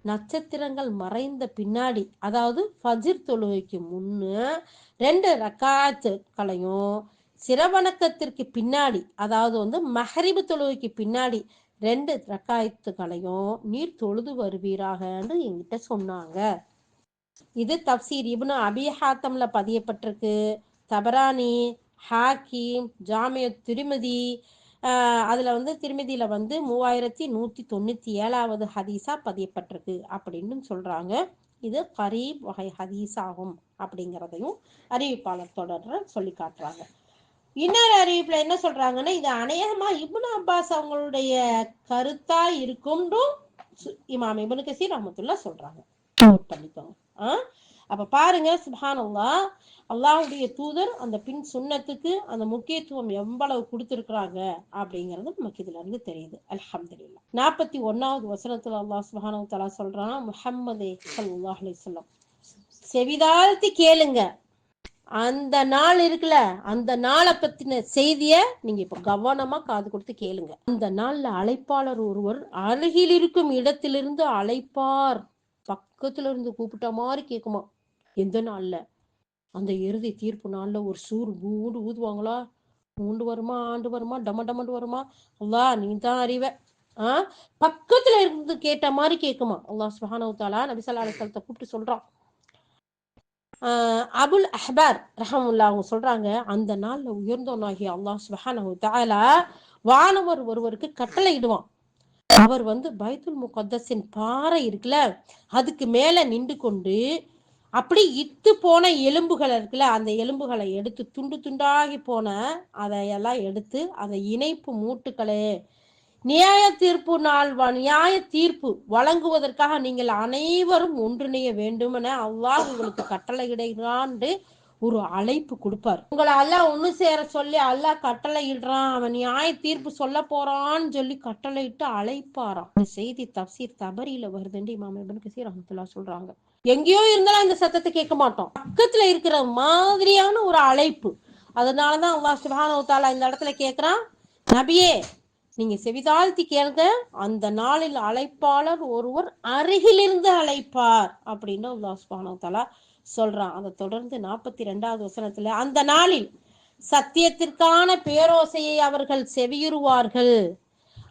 நட்சத்திரங்கள் மறைந்த பின்னாடி, அதாவது ஃபஜ்ர் தொழுகைக்கு முன்னு 2 ரக்காத்துகளையும், சிரவணக்கத்திற்கு பின்னாடி, அதாவது மஹரிபு தொழுகைக்கு பின்னாடி 2 ரக்காயத்துகளையும் நீர் தொழுது வருவீராகன்னு என்கிட்ட சொன்னாங்க. இது தப்சீர் இப்னு அபி ஹாத்தம்ல பதியப்பட்டிருக்கு. தபரானி, ஹாக்கிம், ஜாமிய திருமதி, அதுல திருமதியில 3197வது ஹதீஸா பதியப்பட்டிருக்கு அப்படின்னு சொல்றாங்க. இது கரீப் வகை ஹதீஸ் ஆகும் அப்படிங்கிறதையும் அறிவிப்பாளர் தொடர்ற சொல்லி காட்டுறாங்க. இன்னொரு அறிவிப்புல என்ன சொல்றாங்கன்னா, இது அநேகமா இப்னு அப்பாஸ் அவங்களுடைய கருத்தா இருக்கும் இமாம் இப்னு கஸீர் ரஹ்மத்துல்லாஹ் சொல்றாங்க. நோட் பண்ணிக்கோங்க. அப்ப பாருங்க, சுப்ஹானல்லாஹ், அல்லாஹ்வுடைய தூதர் அந்த பின் சுன்னத்துக்கு அந்த முக்கியத்துவம் எவ்வளவு கொடுத்திருக்கிறாங்க அப்படிங்கிறது நமக்கு இதுல இருந்து தெரியுது. அல்ஹம்துலில்லாஹ். 41வது வசனத்துல அல்லாஹ் சுப்ஹானஹு வ தஆலா சொல்றான், முஹம்மதே ஸல்லல்லாஹு அலைஹி வஸல்லம், செவிதாழ்த்தி கேளுங்க. அந்த நாள் இருக்குல்ல, அந்த நாளை பத்தின செய்திய நீங்க இப்ப கவனமா காது கொடுத்து கேளுங்க. அந்த நாள்ல அழைப்பாளர் ஒருவர் அருகில் இருக்கும் இடத்திலிருந்து அழைப்பார். பக்கத்துல இருந்து கூப்பிட்ட மாதிரி கேக்குமா. எந்த நாள்ல? அந்த இறுதி தீர்ப்பு நாள்ல ஒரு சூர் பூண்டு ஊதுவாங்களா, பூண்டு வருமா, ஆண்டு வருமா, டம டமண்டு வருமா, அல்லாஹ் நீ தான் அறிவ. பக்கத்துல இருந்து கேட்ட மாதிரி கேக்குமா. அல்லாஹ் சுப்ஹானஹு வ தஆலா நபி ஸல்லல்லாஹு அலைஹி வஸல்லத்தை கூப்பிட்டு சொல்றான். அபுல் அஹ்பார் ரஹ்மத்துல்லாஹ் அவங்க சொல்றாங்க, அந்த நாள்ல உயர்ந்தவனாகிய அல்லாஹ் சுப்ஹானஹு வ தஆலா வானவர் ஒருவருக்கு கட்டளை இடுவான். அவர் பைத்துல் முகத்தஸின் பாறை இருக்குல்ல, அதுக்கு மேல நின்று கொண்டு அப்படி இத்து போன எலும்புகள் இருக்குல்ல, அந்த எலும்புகளை எடுத்து துண்டு துண்டாகி போன அதையெல்லாம் எடுத்து அந்த இணைப்பு மூட்டுக்களே, நியாய தீர்ப்பு வழங்குவதற்காக நீங்கள் அனைவரும் ஒன்றிணைய வேண்டும் என அல்லாஹ் உங்களுக்கு கட்டளையிடுகிறான் ஒரு அழைப்பு கொடுப்பார். உங்களை அல்லாஹ் ஒண்ணு சேர சொல்லி அல்லாஹ் கட்டளை இடுறான், அவன் நியாய தீர்ப்பு சொல்ல போறான்னு சொல்லி கட்டளையிட்டு அழைப்பாராம். இந்த செய்தி தப்சீர் தபரியில வருதுன்னு இமாம் இப்னு கஸீர் ரஹ்மத்துல்லாஹ் சொல்றாங்க. எங்கேயோ இருந்தாலும் அந்த சத்தத்தை கேட்க மாட்டோம், பக்கத்துல இருக்கிற மாதிரியான ஒரு அழைப்பு. அதனாலதான் அல்லாஹ் சுப்ஹானஹு வ தஆலா இந்த இடத்துல கேட்கிறான், நபியே நீங்க செவிதாழ்த்தி கேளுங்க, அந்த நாளில் அழைப்பாளர் ஒருவர் அருகிலிருந்து அழைப்பார் அப்படின்னு அல்லாஹ் சுப்ஹானஹு வ தஆலா சொல்றான். அதை தொடர்ந்து 42வது வசனத்துல, அந்த நாளில் சத்தியத்திற்கான பேரோசையை அவர்கள் செவியுறுவார்கள்.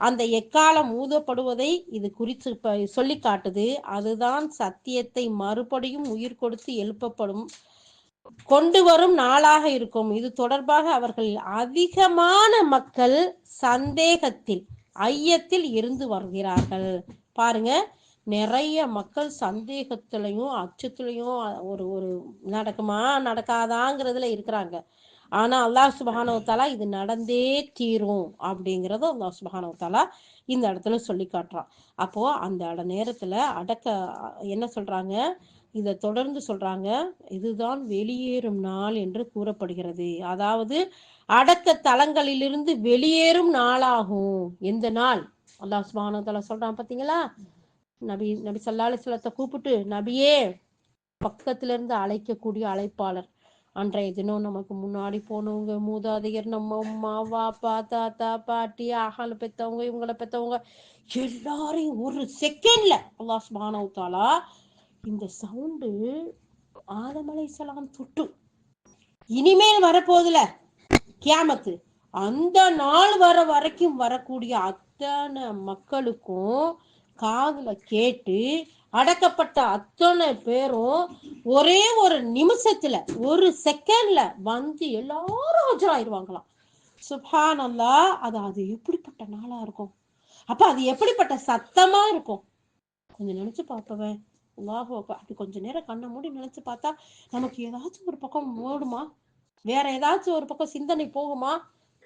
அந்த எக்காலம் ஊதப்படுவதை இது குறித்து சொல்லி காட்டுது. அதுதான் சத்தியத்தை மறுபடியும் உயிர் கொடுத்து எழுப்பப்படும் கொண்டு வரும் நாளாக இருக்கும். இது தொடர்பாக அவர்கள் அதிகமான மக்கள் சந்தேகத்தில், ஐயத்தில் இருந்து வருகிறார்கள். பாருங்க, நிறைய மக்கள் சந்தேகத்திலையும் அச்சத்திலையும் ஒரு ஒரு நடக்குமா நடக்காதாங்கிறதுல இருக்கிறாங்க. ஆனா அல்லாஹ் சுப்ஹானஹு வ தஆலா இது நடந்தே தீரும் அப்படிங்கறத அல்லாஹ் சுப்ஹானஹு வ தஆலா இந்த இடத்துல சொல்லி காட்டுறான். அப்போ அந்த நேரத்துல என்ன சொல்றாங்க, இதை தொடர்ந்து சொல்றாங்க, இதுதான் வெளியேறும் நாள் என்று கூறப்படுகிறது. அதாவது அடக்க தலங்களிலிருந்து வெளியேறும் நாளாகும். எந்த நாள்? அல்லாஹ் சுப்ஹானஹு வ தஆலா சொல்றான் பாத்தீங்களா? நபி நபி ஸல்லல்லாஹு அலைஹி வஸல்லத்தை கூப்பிட்டு, நபியே, பக்கத்துல இருந்து அழைக்கக்கூடிய அழைப்பாளர். அன்றைய தினம் நமக்கு முன்னாடி போனவங்க, மூதாதையர், நம்ம அம்மா வாப்பா தாத்தா பாட்டி அகல பெத்தவங்க, இவங்களை பெத்தவங்க எல்லாரையும் ஒரு செகண்ட்ல அல்லாஹ் சுப்ஹானஹு வ தஆலா இந்த சவுண்டு ஆதம் அலைஹிஸ்ஸலாம் தொட்டு இனிமேல் வரப்போதுல கியாமத்து, அந்த நாள் வரைக்கும் வரக்கூடிய அத்தனை மக்களுக்கும் காதுல கேட்டு அடக்கப்பட்ட அத்தனை பேரும் ஒரே ஒரு நிமிஷத்துல, ஒரு செகண்ட்ல வந்து எல்லாரும் ஆஜராயிருவாங்களாம். சுப்ஹானல்லாஹ். அது எப்படிப்பட்ட நாளா இருக்கும்? அப்ப அது எப்படிப்பட்ட சத்தமா இருக்கும்? கொஞ்சம் நினைச்சு பார்ப்பவன் அல்லாஹ் அப்படி கொஞ்ச நேரம் கண்ணை மூடி நினைச்சு பார்த்தா நமக்கு ஏதாச்சும் ஒரு பக்கம் ஓடுமா? வேற ஏதாச்சும் ஒரு பக்கம் சிந்தனை போகுமா?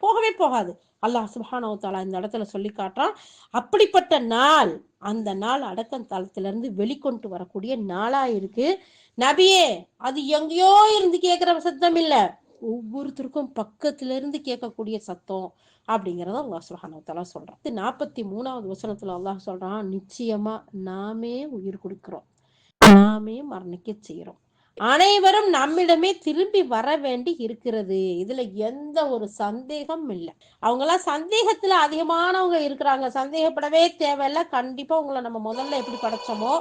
போகவே போகாது. அல்லாஹ் சுப்ஹானஹு வ தஆலா இந்த இடத்துல சொல்லி காட்டுறான், அப்படிப்பட்ட நாள், அந்த நாள் அடக்கம் தளத்துல இருந்து வெளிக்கொண்டு வரக்கூடிய நாளா இருக்கு. நபியே, அது எங்கேயோ இருந்து கேட்கிற சத்தம் இல்ல, ஒவ்வொருத்தருக்கும் பக்கத்துல இருந்து கேட்கக்கூடிய சத்தம் அப்படிங்கறத அல்லாஹ் சுப்ஹானஹு வ தஆலா சொல்றான். 43வது வசனத்துல அல்லாஹ் சொல்றான், நிச்சயமா நாமே உயிர் கொடுக்கிறோம், நாமே மரணிக்க செய்யறோம், அனைவரும் நம்மிடமே திரும்பி வர வேண்டி இருக்கிறது. இதுல எந்த ஒரு சந்தேகம் இல்லை. அவங்கெல்லாம் சந்தேகத்துல அதிகமானவங்க இருக்கிறாங்க, சந்தேகப்படவே தேவையில்ல. கண்டிப்பா உங்களை நம்ம முதல்ல எப்படி படைச்சோமோ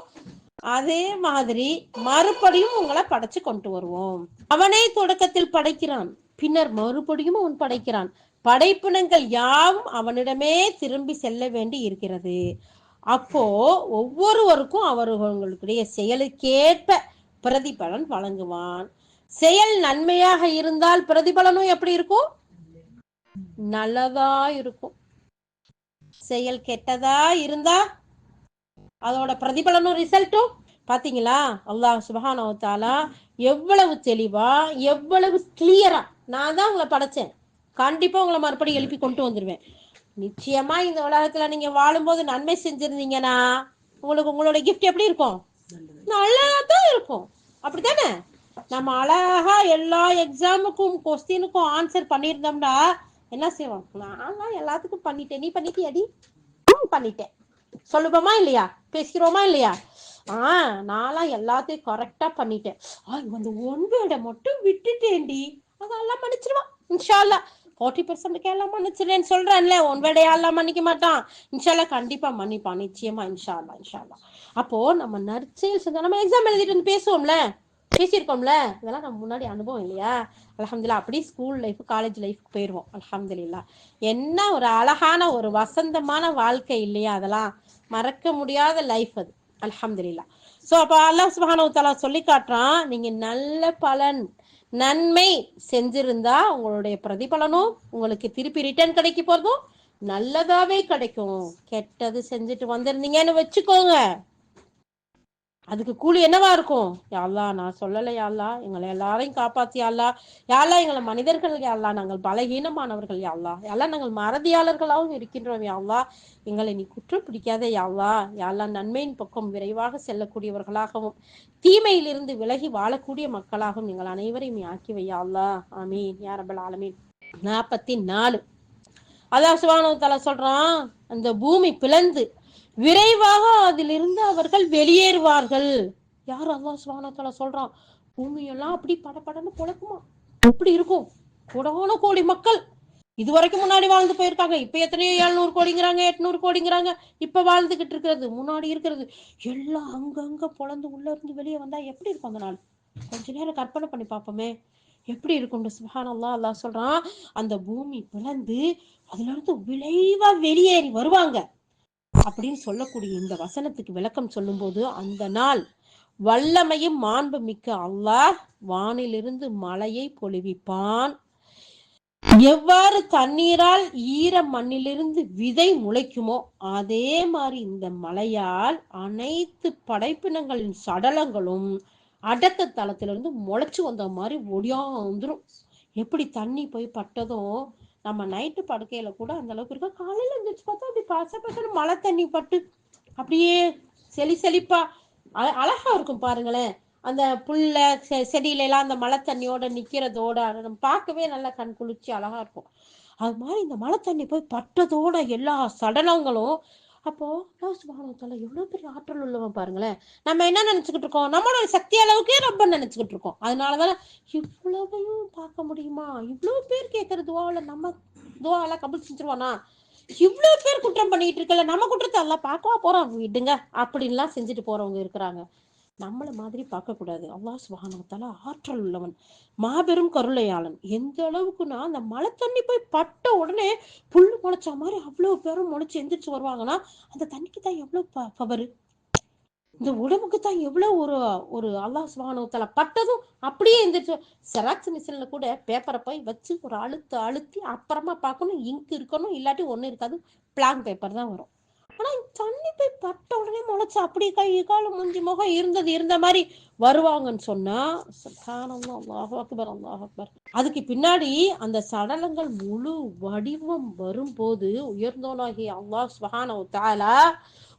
அதே மாதிரி மறுபடியும் உங்களை படைச்சு கொண்டு வருவோம். அவனே தொடக்கத்தில் படைக்கிறான், பின்னர் மறுபடியும் அவன் படைக்கிறான். படைப்பினங்கள் யாவும் அவனிடமே திரும்பி செல்ல வேண்டி இருக்கிறது. அப்போ ஒவ்வொருவருக்கும் அவர்களுடைய செயலுக்கேற்ப பிரதிபலன் வழங்குவான். செயல் நன்மையாக இருந்தால் பிரதிபலனும் எப்படி இருக்கும்? நல்லதா இருக்கும். செயல் கெட்டதா இருந்தா அதோட பிரதிபலனும் ரிசல்ட்டும் பாத்தீங்களா? அல்லாஹ் சுப்ஹானஹு வ தஆலா எவ்வளவு தெளிவா, எவ்வளவு கிளியரா, நான் தான் உங்களை படைச்சேன், கண்டிப்பா உங்களை மறுபடியும் எழுப்பி கொண்டு வந்துருவேன். நிச்சயமா இந்த உலகத்துல நீங்க வாழும்போது நன்மை செஞ்சிருந்தீங்கன்னா உங்களுக்கு உங்களோட கிஃப்ட் எப்படி இருக்கும்? நல்லாதான் இருக்கும். அப்படித்தானே? நம்ம அழகா எல்லா எக்ஸாமுக்கும் கொஸ்டினுக்கும் ஆன்சர் பண்ணியிருந்தோம்னா என்ன செய்வோம்? நான் எல்லாத்துக்கும் பண்ணிட்டேன், நீ பண்ணிட்டியாடி? பண்ணிட்டேன் சொல்லுவோமா இல்லையா? பேசிக்கிறோமா இல்லையா? நான்லாம் எல்லாத்தையும் கரெக்டா பண்ணிட்டேன், இந்த ஒன் வேர்டை மட்டும் விட்டுட்டேன்டி, அதெல்லாம் மன்னிச்சிருவான் இன்ஷா அல்லாஹ். 40% எல்லாம் மன்னிச்சிருன்னு சொல்றேன்ல, ஒன் வேர்டை எல்லாம் மன்னிக்க மாட்டான் இன்ஷா அல்லாஹ், கண்டிப்பா மன்னிப்பான் நிச்சயமா இன்ஷா அல்லாஹ், இன்ஷா அல்லாஹ். அப்போ நம்ம நற்செயல் செஞ்சா, நம்ம எக்ஸாம் எழுதிட்டு வந்து பேசுவோம்ல, பேசியிருக்கோம்ல, இதெல்லாம் நம்ம முன்னாடி அனுபவம் இல்லையா? அல்ஹம்துலில்லாஹ். அப்படி ஸ்கூல் லைஃப் காலேஜ் லைஃப்க்கு போயிடுவோம். அல்ஹம்துலில்லாஹ். என்ன ஒரு அழகான ஒரு வசந்தமான வாழ்க்கை இல்லையா? அதெல்லாம் மறக்க முடியாத லைஃப் அது. அல்ஹம்துலில்லாஹ். சோ அப்ப அல்லாஹ் சுப்ஹானஹு வ தஆலா சொல்லி காட்டுறான், நீங்க நல்ல பலன் நன்மை செஞ்சிருந்தா உங்களுடைய பிரதிபலனும் உங்களுக்கு திருப்பி ரிட்டர்ன் கிடைக்க போறதும் நல்லதாவே கிடைக்கும். கெட்டது செஞ்சுட்டு வந்திருந்தீங்கன்னு வச்சுக்கோங்க, அதுக்கு கூலி என்னவா இருக்கும்? யா அல்லாஹ், நான் சொல்லலை யா அல்லாஹ், எங்களை எல்லாரையும் காப்பாத்தி யா அல்லாஹ், யா அல்லாஹ் எங்களை மனிதர்கள் யா அல்லாஹ், நாங்கள் பலகீனமானவர்கள் யா அல்லாஹ், யா அல்லாஹ் நாங்கள் மறதியாளர்களாகவும் இருக்கின்றோம் யா அல்லாஹ், எங்களை நீ குற்றம் பிடிக்காதே யா அல்லாஹ், யா அல்லாஹ் நன்மையின் பக்கம் விரைவாக செல்லக்கூடியவர்களாகவும் தீமையிலிருந்து விலகி வாழக்கூடிய மக்களாகவும் எங்கள் அனைவரையும் நீ ஆக்கி வை யா அல்லாஹ், ஆமீன் யா ரப்பல் ஆலமீன். 44 அல்லாஹ் சுப்ஹானஹு வ தஆலா சொல்றான், அந்த பூமி பிளந்து விரைவாக அதிலிருந்து அவர்கள் வெளியேறுவார்கள். யார்? அல்லாஹ் சுப்ஹானஹு வ தஆலா சொல்றான். பூமியெல்லாம் அப்படி படபடன்னு பொழக்குமா? அப்படி இருக்கும். கோடான கோடி மக்கள் இதுவரைக்கும் முன்னாடி வாழ்ந்து போயிருக்காங்க, இப்ப எத்தனையோ 700 கோடிங்கிறாங்க, 800 கோடிங்கிறாங்க, இப்ப வாழ்ந்துகிட்டு இருக்கிறது, முன்னாடி இருக்கிறது எல்லாம் அங்கங்க பொழந்து உள்ள இருந்து வெளியே வந்தா எப்படி இருக்கும் அந்த நாள்? கொஞ்ச நேரம் கற்பனை பண்ணி பார்ப்போமே, எப்படி இருக்கும்? சுப்ஹானல்லாஹ். அல்லாஹ் சொல்றான், அந்த பூமி பிளந்து அதுல இருந்து விளைவா வெளியேறி வருவாங்க அப்படின்னு சொல்லக்கூடிய இந்த வசனத்துக்கு விளக்கம் சொல்லும் போது, அந்த நாள் வல்லமையும் மாண்பு மிக்க அல்லாஹ் வானிலிருந்து மழையை பொழிவிப்பான். எவ்வாறு தண்ணீரால் ஈர மண்ணிலிருந்து விதை முளைக்குமோ அதே மாதிரி இந்த மழையால் அனைத்து படைப்பினங்களின் சடலங்களும் அடக்க தளத்திலிருந்து முளைச்சு வந்த மாதிரி ஒடியா வந்துடும். எப்படி தண்ணி போய் பட்டதும் நம்ம நைட்டு படுக்கையில கூட அந்த அளவுக்கு இருக்கும், காலையில இருந்துச்சு பார்த்தா அப்படி பச பசன்னு மழை தண்ணி பட்டு அப்படியே செழிப்பா அழகா இருக்கும் பாருங்களேன். அந்த புல்ல செடியில எல்லாம் அந்த மழை தண்ணியோட நிக்கிறதோட நம்ம பார்க்கவே நல்லா கண் குளிர்ச்சி அழகா இருக்கும். அது மாதிரி இந்த மழை தண்ணி போய் பட்டதோட எல்லா சடலங்களும் அப்போ சுபானத்தால எவ்வளவு பெரிய ஆற்றல் உள்ளவன் பாருங்களேன். நம்ம என்ன நினைச்சுக்கிட்டு இருக்கோம், நம்மளோட சக்தி அளவுக்கே ரொம்ப நினைச்சுக்கிட்டு இருக்கோம். அதனாலதான் இவ்வளவையும் பார்க்க முடியுமா, இவ்வளவு பேர் கேட்கற துவாவில நம்ம துவாவெல்லாம் கபூல் செஞ்சிருவானா, இவ்வளவு பேர் குற்றம் பண்ணிட்டு இருக்கல, நம்ம குற்றத்தை எல்லாம் பார்க்கவா போறோம் விடுங்க அப்படின்லாம் செஞ்சுட்டு போறவங்க இருக்கிறாங்க. நம்மள மாதிரி பார்க்க கூடாது. அல்லாஹ் சுப்ஹானஹு வ தஆலா ஆற்றல் உள்ளவன், மாபெரும் கருணையாளன். எந்த அளவுக்குன்னா அந்த மழை தண்ணி போய் பட்ட உடனே புல்லு முளைச்ச மாதிரி அவ்வளவு பேரும் முளைச்சு எந்திரிச்சு வருவாங்கன்னா அந்த தண்ணிக்கு தான் எவ்வளவு பவரு, இந்த உடம்புக்கு தான் எவ்வளவு ஒரு ஒரு அல்லாஹ் சுப்ஹானஹு வ தஆலா பட்டதும் அப்படியே எந்திரிச்சு. செராக்ஸ் மிஷின்ல கூட பேப்பரை போய் வச்சு ஒரு அழுத்தி அப்புறமா பார்க்கணும், இங்க் இருக்கணும், இல்லாட்டி ஒண்ணு இருக்காது, பிளாங்க் பேப்பர் தான் வரும். ஆனா தண்ணி போய் பட்ட உடனே முளைச்சு அப்படி கை காலம் மூஞ்சி முகம் இருந்த மாதிரி வருவாங்கன்னு சொன்னா சுப்ஹானல்லாஹ், அல்லாஹு அக்பர், அல்லாஹு அக்பர். அதுக்கு பின்னாடி அந்த சடலங்கள் முழு வடிவம் வரும்போது உயர்ந்தோனாகி அல்லாஹ் சுப்ஹானஹு வ தஆலா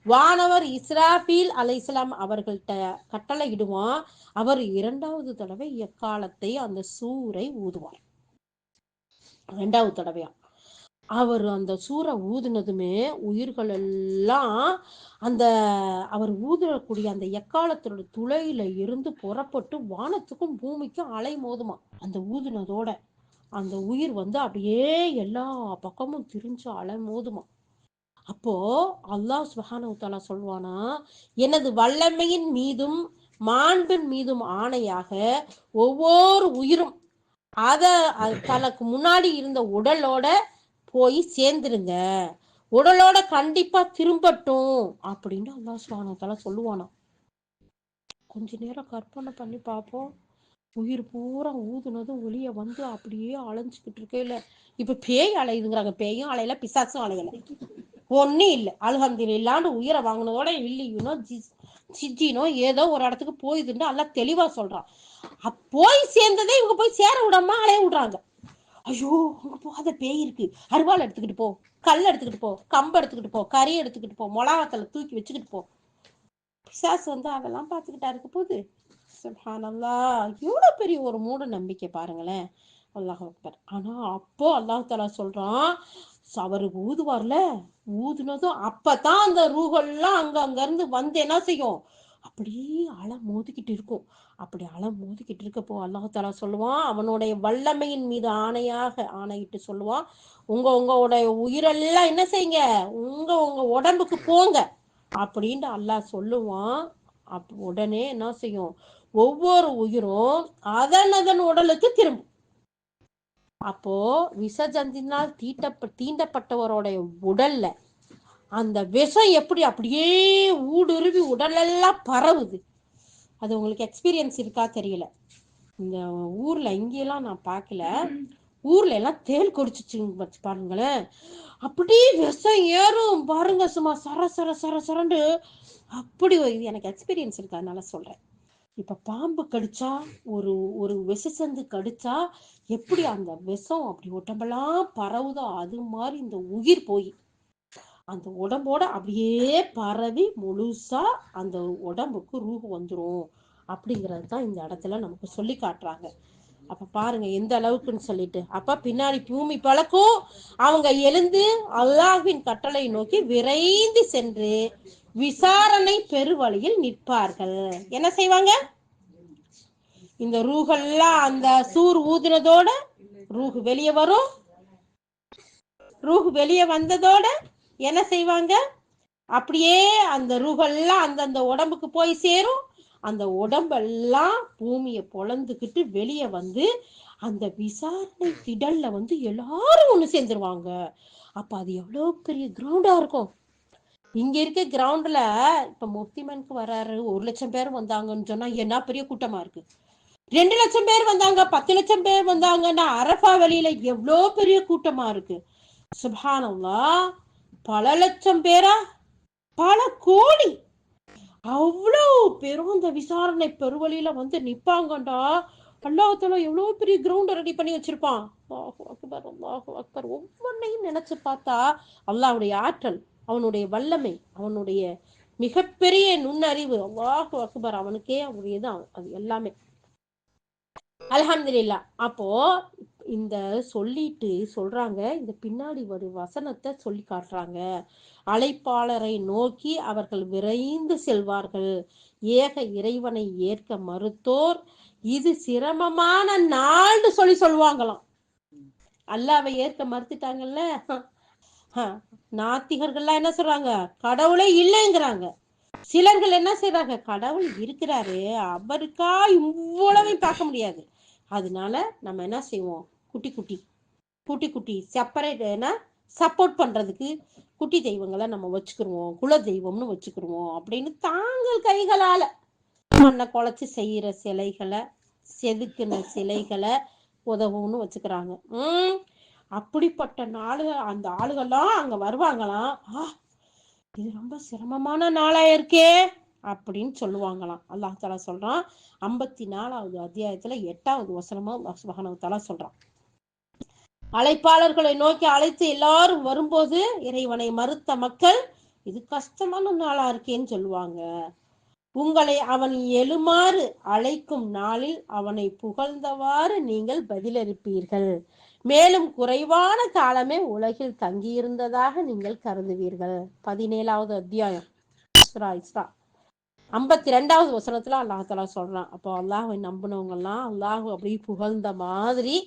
வானவர் இஸ்ராபீல் அலைஹிஸ்ஸலாம் அவர்கள்ட்ட கட்டளை இடுவான். அவர் 2வது தடவை எக்காலத்தை அந்த சூரை ஊதுவார். 2வது தடவையா அவர் அந்த சூரை ஊதுனதுமே உயிர்கள் எல்லாம் அந்த அவர் ஊதக்கூடிய அந்த எக்காலத்தோட துளையில இருந்து புறப்பட்டு வானத்துக்கும் பூமிக்கும் அலை மோதுமா. அந்த ஊதுனதோட அந்த உயிர் அப்படியே எல்லா பக்கமும் திரிஞ்சு அலை மோதுமா. அப்போ அல்லாஹ் சுப்ஹானஹு வ தஆலா சொல்வானா, எனது வல்லமையின் மீதும் மாண்பின் மீதும் ஆணையாக ஒவ்வொரு உயிரும் தனக்கு முன்னாடி இருந்த உடலோட போய் சேர்ந்துருங்க, உடலோட கண்டிப்பா திரும்பட்டும் அப்படின்னு அல்லாஹ் சுப்ஹானஹு வ தஆலா சொல்லுவானா. கொஞ்ச நேரம் கற்பனை பண்ணி பார்ப்போம். உயிர் பூரா ஊதுனதும் வெளியே அப்படியே அலைஞ்சுக்கிட்டு இருக்கையில இப்ப பேய் அலையுதுங்கிறாங்க. பேயும் அலையில, பிசாசும் அலையல, ஒன்னும் இல்லை. அல்ஹம்துலில்லாஹ்னு உயிரை வாங்கினதோட இல்லையுனோ சிஜினோ ஏதோ ஒரு இடத்துக்கு போயுதுன்னு எல்லாம் தெளிவா சொல்றான். போய் சேர்ந்ததே இவங்க போய் சேர விடாம அலைய விடுறாங்க. ஐயோ அங்க போகாத, பேய் இருக்கு, அருவாள் எடுத்துக்கிட்டு போ, கல் எடுத்துக்கிட்டு போ, கம்பு எடுத்துக்கிட்டு போ, கறி எடுத்துக்கிட்டு போ, மிளகாத்தலை தூக்கி வச்சுக்கிட்டு போ. பிசாசு அதெல்லாம் பார்த்துக்கிட்டா இருக்க போகுது. சுப்ஹானல்லாஹ், இவ்வளவு பெரிய ஒரு மூட நம்பிக்கை பாருங்களேன். அல்லாஹ் அக்பர். ஆனா அப்போ அல்லாஹ் தஆலா சொல்றான், அவரு ஊதுவார்ல, ஊதுனதும் அப்பதான் அந்த ரூஹெல்லாம் அங்க இருந்து என்ன செய்யும், அப்படியே அலை மோதிக்கிட்டு இருக்கும். அப்படி அலை மோதிக்கிட்டு இருக்கப்போ அல்லாஹ் தஆலா சொல்லுவான், அவனுடைய வல்லமையின் மீது ஆணையிட்டு சொல்லுவான், உங்களோட உயிரெல்லாம் என்ன செய்யுங்க, உங்க உடம்புக்கு போங்க அப்படின்னு அல்லாஹ் சொல்லுவான். உடனே என்ன செய்யும், ஒவ்வொரு உயிரும் அதன் உடலுக்கு திரும்பும். அப்போ விஷஜந்தினால் தீண்டப்பட்டவருடைய உடல்ல அந்த விஷம் எப்படி அப்படியே ஊடுருவி உடலெல்லாம் பரவுது. அது உங்களுக்கு எக்ஸ்பீரியன்ஸ் இருக்கா தெரியல. இந்த ஊர்ல இங்கெல்லாம் நான் பார்க்கல, ஊர்ல எல்லாம் தேல் குடிச்சிச்சு பாருங்களேன், அப்படியே விஷம் ஏறும் பாருங்க, சும்மா சர சர சர சரண்டு அப்படி. இது எனக்கு எக்ஸ்பீரியன்ஸ் இருக்கு, அதனால சொல்றேன். இப்ப பாம்பு கடிச்சா, ஒரு ஒரு விஷசந்து கடிச்சா எப்படி அந்த விஷம் அப்படி உடம்பெல்லாம் பரவுதோ, அது மாதிரி இந்த உயிர் போய் அந்த உடம்போட அப்படியே பரவி முழுசா அந்த உடம்புக்கு ரூஹ் வந்துரும் அப்படிங்கிறது தான் இந்த இடத்துல நமக்கு சொல்லி காட்டுறாங்க. அப்ப பாருங்க எந்த அளவுக்குன்னு சொல்லிட்டு. அப்ப பின்னாடி பூமி பழக்கும், அவங்க எழுந்து அல்லாஹ்வின் கட்டளை நோக்கி விரைந்து சென்று விசாரணை பெருவழியில் நிற்பார்கள். என்ன செய்வாங்க, இந்த ரூஹெல்லாம் அந்த சூர் ஊதுனதோட ரூஹ் வெளியே வரும். ரூஹ் வெளியே வந்ததோட என்ன செய்வாங்க, அப்படியே அந்த ரூஹெல்லாம் அந்தந்த உடம்புக்கு போய் சேரும். அந்த உடம்பெல்லாம் பூமியை பொழந்துக்கிட்டு வெளியே அந்த விசாரணை திடல்ல எல்லாரும் ஒண்ணு சேர்ந்துருவாங்க. அப்ப அது எவ்வளவு பெரிய கிரவுண்டா இருக்கும். இங்க இருக்க கிரவுண்ட்ல இப்ப முஃப்திமனுக்கு வர்றாரு, 1,00,000 பேர் வந்தாங்கன்னு சொன்னா என்ன பெரிய கூட்டமா இருக்கு. 2,00,000 பேர் வந்தாங்க, 10,00,000 பேர் வந்தாங்கன்னா அரஃபா வெளியில எவ்வளோ பெரிய கூட்டமா இருக்கு. சுப்ஹானல்லாஹ், பல லட்சம் பேரா, பல கோடி, அவ்வளவு பேரும் இந்த விசாரணை பெருவழியில நிப்பாங்கண்டா. அல்லாஹ் தஆலா எவ்வளவு பெரிய கிரவுண்ட் ரெடி பண்ணி வச்சிருப்பான். அல்லாஹு அக்பர், அல்லாஹு அக்பர். ஒவ்வொன்னையும் நினைச்சு பார்த்தா அல்லாஹ்வுடைய ஆற்றல், அவனுடைய வல்லமை, அவனுடைய மிகப்பெரிய நுண்ணறிவு. அல்லாஹு அக்பர், அவனுக்கே உரியது அது எல்லாமே. அல்ஹம்துலில்லாஹ். அப்போ இந்த சொல்லிட்டு சொல்றாங்க, இந்த பின்னாடி ஒரு வசனத்தை சொல்லி காட்டுறாங்க. அழைப்பாளரை நோக்கி அவர்கள் விரைந்து செல்வார்கள். ஏக இறைவனை ஏற்க மறுத்தோர் இது சிரமமான நாள்னு சொல்லுவாங்களாம். அல்லாஹ்வை ஏற்க மறுத்துட்டாங்கல்ல, நாத்திகர்கள்லாம் என்ன சொல்றாங்க, கடவுளே இல்லைங்கிறாங்க. சிலர்கள் என்ன செய்றாங்க, கடவுள் இருக்கிறாரு, அவருக்கா இவ்வளவையும் பார்க்க முடியாது, அதனால நம்ம என்ன செய்வோம், குட்டி குட்டி செப்பரேட் சப்போர்ட் பண்றதுக்கு குட்டி தெய்வங்களை நம்ம வச்சுக்கிருவோம், குல தெய்வம்னு வச்சுக்கிருவோம் அப்படின்னு தாங்கள் கைகளால மண்ணை குழைச்சி செய்யற சிலைகளை, செதுக்கின சிலைகளை உதவும்னு வச்சுக்கிறாங்க. அப்படிப்பட்ட அந்த ஆளுகள்லாம் அங்க வருவாங்களாம். இது ரொம்ப சிரமமான நாளா இருக்கே அப்படின்னு சொல்லுவாங்களாம். அல்லாஹ் தஆலா சொல்றான் 54வது அத்தியாயத்துல 8வது வசனமா அல்லாஹ் சுப்ஹானஹு வ தஆலா சொல்றான். அழைப்பாளர்களை நோக்கி அழைத்து எல்லாரும் வரும்போது இறைவனை மறுத்த மக்கள் இது கஷ்டமான நாளா இருக்கேன்னு சொல்லுவாங்க. உங்களை அவன் எழுமாறு அழைக்கும் நாளில் அவனை புகழ்ந்தவாறு நீங்கள் பதிலளிப்பீர்கள். மேலும் குறைவான காலமே உலகில் தங்கியிருந்ததாக நீங்கள் கருதுவீர்கள். 17வது அத்தியாயம் சூரா இஸ்ரா 52வது வசனத்துல அல்லாஹ் தஆலா சொல்றான். அப்போ அல்லாஹ்வை நம்பினவங்க எல்லாம் அல்லாஹ் அப்படி புகழ்ந்த மாதிரி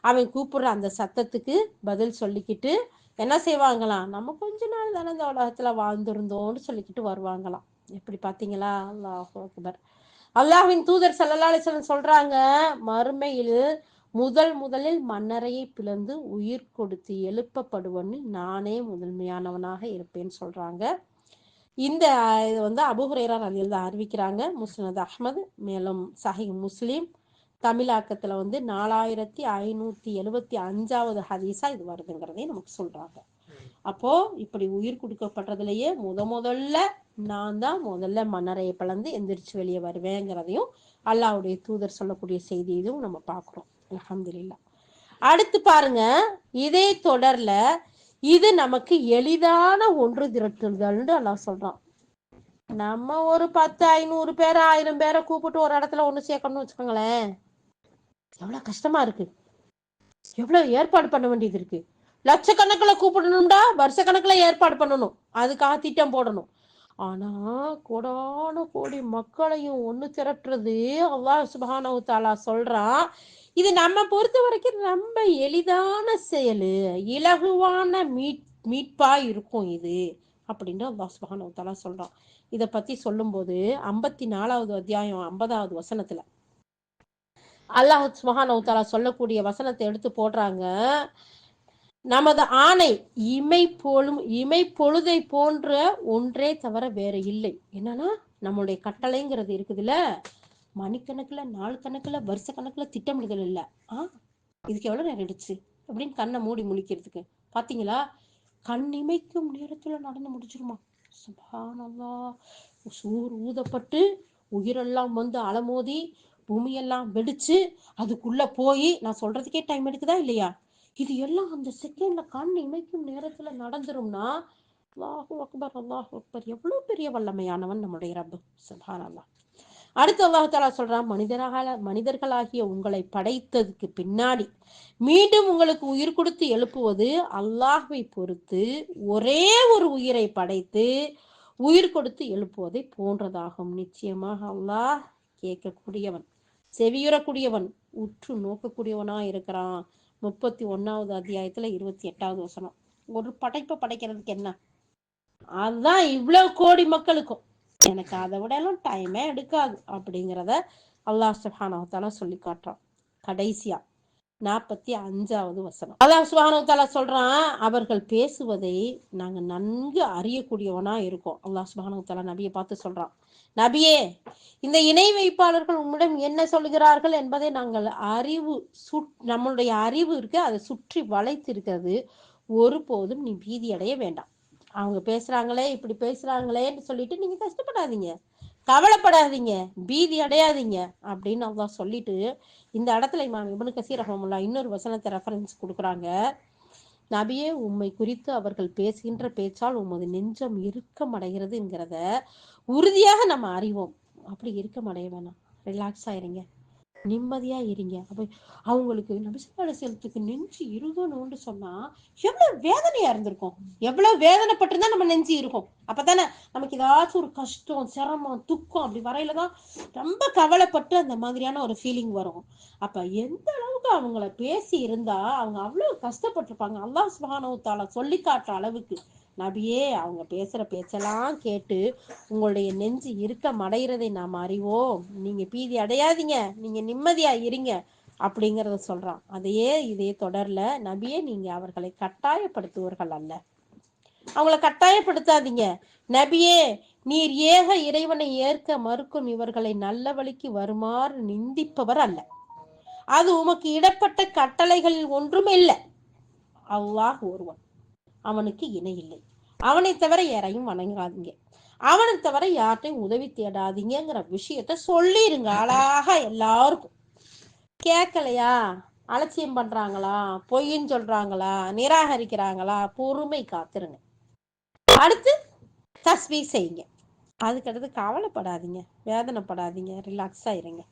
அவன் கூப்பிடுற அந்த சத்தத்துக்கு பதில் சொல்லிக்கிட்டு என்ன செய்வாங்களாம், நம்ம கொஞ்ச நாள் தானே இந்த உலகத்துல வாழ்ந்திருந்தோம்னு சொல்லிக்கிட்டு வருவாங்களாம். எப்படி பாத்தீங்களா? அல்லாஹ் அக்பர். அல்லாஹ்வின் தூதர் ஸல்லல்லாஹு அலைஹி வஸல்லம் சொல்றாங்க, மறுமையில் முதலில் மண்ணறையை பிளந்து உயிர் கொடுத்து எழுப்பப்படுவன்னு நானே முதன்மையானவனாக இருப்பேன்னு சொல்றாங்க. இந்த இது அபூ ஹுரைரா ரலியல்லாஹு அறிவிக்கிறாங்க, முஸ்னத் அஹ்மது, மேலும் சஹீஹ் முஸ்லிம் தமிழாக்கத்துல 4575வது ஹதீஸா இது வருதுங்கிறதே நமக்கு சொல்றாங்க. அப்போ இப்படி உயிர் கொடுக்கப்படுறதுலயே முதல்ல நான் தான் முதல்ல மண்ணறையை பிளந்து எந்திரிச்சு வெளியே வருவேங்கிறதையும் அல்லாஹ்வுடைய தூதர் சொல்லக்கூடிய செய்தியும் நம்ம பார்க்கிறோம். அல்ஹம்துலில்லாஹ். அடுத்து பாருங்க, இதே தொடர்ல இது நமக்கு எளிதான ஒன்று திரட்டுதல்னு அல்லாஹ் சொல்றான். நம்ம ஒரு 10 500 பேரை 1000 பேரை கூப்பிட்டு ஒரு இடத்துல ஒண்ணு சேர்க்கணும்னு வச்சுக்கோங்களேன், எவ்வளவு கஷ்டமா இருக்கு, எவ்வளவு ஏற்பாடு பண்ண வேண்டியது இருக்கு. லட்சக்கணக்கில் கூப்பிடணும்டா, வருஷக்கணக்கில் ஏற்பாடு பண்ணணும், அதுக்காக திட்டம் போடணும். ஆனா கோடான கோடி மக்களையும் ஒண்ணு திரட்டுறது அல்லாஹ் சுப்ஹானஹு வ தஆலா சொல்றான், இது நம்ம பொறுத்த வரைக்கும் ரொம்ப எளிதான செயலு, இலகுவான மீட்பா இருக்கும் இது அப்படின்னு அல்லாஹ் சுப்ஹானஹு வ தஆலா சொல்றான். இத பத்தி சொல்லும் போது 54வது அத்தியாயம் 50வது வசனத்துல அல்லாஹ் சுப்ஹானஹு வ தஆலா சொல்லக்கூடிய வசனத்தை எடுத்து போடுறாங்க. நமது ஆணை இமை பொழுதை போன்ற ஒன்றே தவிர வேற இல்லை. என்னன்னா நம்மளுடைய கட்டளைங்கிறது இருக்குதுல்ல, மணிக்கணக்குல நாள் கணக்குல வருஷ கணக்குல திட்டமிடுதல் இல்ல. இதுக்கு எவ்வளவு நேரம் எடுச்சு அப்படின்னு கண்ணை மூடி முழிக்கிறதுக்கு பாத்தீங்களா, கண் இமைக்கும் நேரத்துல நடந்து முடிச்சிருமா. சுப்ஹானல்லாஹ். சூர் ஊதப்பட்டு உயிரெல்லாம் அலமோதி பூமியெல்லாம் வெடிச்சு அதுக்குள்ள போய் நான் சொல்றதுக்கே டைம் எடுக்குதா இல்லையா, இது எல்லாம் அந்த செகண்ட்ல கண் இமைக்கும் நேரத்துல நடந்துரும்னா அல்லாஹு அக்பர் அல்லாஹு அக்பர், எவ்வளவு பெரிய வல்லமையானவன் நம்முடைய ரப்பு. சுப்ஹானல்லாஹ். அடுத்து அல்லாஹ் தஆலா சொல்றான், மனிதர்களாகிய உங்களை படைத்ததுக்கு பின்னாடி மீண்டும் உங்களுக்கு உயிர் கொடுத்து எழுப்புவது அல்லாஹ்வை பொறுத்து ஒரே ஒரு உயிரை படைத்து உயிர் கொடுத்து எழுப்புவதை போன்றதாகும். நிச்சயமாக அல்லாஹ் கேட்கக்கூடியவன், செவியுறக்கூடியவன், உற்று நோக்கக்கூடியவனா இருக்கிறான். 31வது அத்தியாயத்துல 28வது வசனம். ஒரு படைப்பை படைக்கிறதுக்கு என்ன, அதுதான் இவ்வளவு கோடி மக்களுக்கும், எனக்கு அதை விட எல்லாம் டைமே எடுக்காது அப்படிங்கிறத அல்லாஹ் சுப்ஹானஹு வ தஆலா சொல்லி காட்டுறான். கடைசியா 45வது வசனம் அல்லாஹ் சுப்ஹானஹு வ தஆலா சொல்றான், அவர்கள் பேசுவதை நாங்க நன்கு அறியக்கூடியவனா இருக்கோம். அல்லாஹ் சுப்ஹானஹு வ தஆலா நபியை பார்த்து சொல்றான், நபியே, இந்த இணை வைப்பாளர்கள் உம்மிடம் என்ன சொல்கிறார்கள் என்பதை நாங்கள் நம்மளுடைய அறிவு இருக்கு, அதை சுற்றி வளைத்து இருக்கிறது, ஒருபோதும் நீ பீதி அடைய வேண்டாம். அவங்க பேசுறாங்களே இப்படி பேசுறாங்களேன்னு சொல்லிட்டு நீங்க கஷ்டப்படாதீங்க, கவலைப்படாதீங்க, பீதி அடையாதீங்க அப்படின்னு அல்லாஹ் சொல்லிட்டு இந்த இடத்துல இமாம் இப்னு கஸீர் ரஹ்மத்துல்லாஹ் இன்னொரு வசனத்தை ரெஃபரன்ஸ் கொடுக்குறாங்க. நபியே, உம்மை குறித்து அவர்கள் பேசுகின்ற பேச்சால் உமது நெஞ்சம் இறுக்கம் அடைகிறது என்கிறத உறுதியாக நம்ம அறிவோம். அப்படி இறுக்கம் அடைய வேணாம், ரிலாக்ஸ் ஆயிருங்க, நிம்மதியா இருங்க. அப்ப அவங்களுக்கு நபிசல்லா நெஞ்சு இருகணும்னு சொன்னா எவ்வளவு வேதனையா இருந்திருக்கும். எவ்வளவு வேதனைப்பட்டிருந்தா நம்ம நெஞ்சு இருக்கும். அப்பதானே நமக்கு ஏதாச்சும் ஒரு கஷ்டம், சிரமம், துக்கம் அப்படி வரையிலதான் ரொம்ப கவலைப்பட்டு அந்த மாதிரியான ஒரு ஃபீலிங் வரும். அப்ப எந்த அளவுக்கு அவங்கள பேசி இருந்தா அவங்க அவ்வளவு கஷ்டப்பட்டிருப்பாங்க. அல்லாஹ் சுப்ஹானஹு வ தஆலா சொல்லி காட்டுற அளவுக்கு, நபியே, அவங்க பேசுற பேச்செல்லாம் கேட்டு உங்களுடைய நெஞ்சு இருக்க அடைகிறதை நாம் அறிவோம், நீங்க பீதி அடையாதீங்க, நீங்க நிம்மதியா இருங்க அப்படிங்கறத சொல்றான். இதே தொடர்ல, நபியே, நீங்க அவர்களை கட்டாயப்படுத்துவர்கள் அல்ல, அவங்கள கட்டாயப்படுத்தாதீங்க. நபியே, நீர் ஏக இறைவனை ஏற்க மறுக்கும் இவர்களை நல்ல வழிக்கு வருமாறு நிந்திப்பவர் அல்ல. அது உமக்கு இடப்பட்ட கட்டளைகளில் ஒன்றும் இல்லை. அல்லாஹ் ஒருவன், அவனுக்கு இணை இல்லை. அவனை தவிர யாரையும் வணங்காதீங்க, அவனை தவிர யார்ட்டையும் உதவி தேடாதீங்கிற விஷயத்த சொல்லிருங்க அழகா எல்லாருக்கும். கேட்கலையா, அலட்சியம் பண்றாங்களா, பொய்ன்னு சொல்றாங்களா, நிராகரிக்கிறாங்களா, பொறுமை காத்துருங்க. அடுத்து தஸ்பீஹ் செய்யுங்க. அதுக்கடுத்து கவலைப்படாதீங்க, வேதனைப்படாதீங்க, ரிலாக்ஸா இருங்க.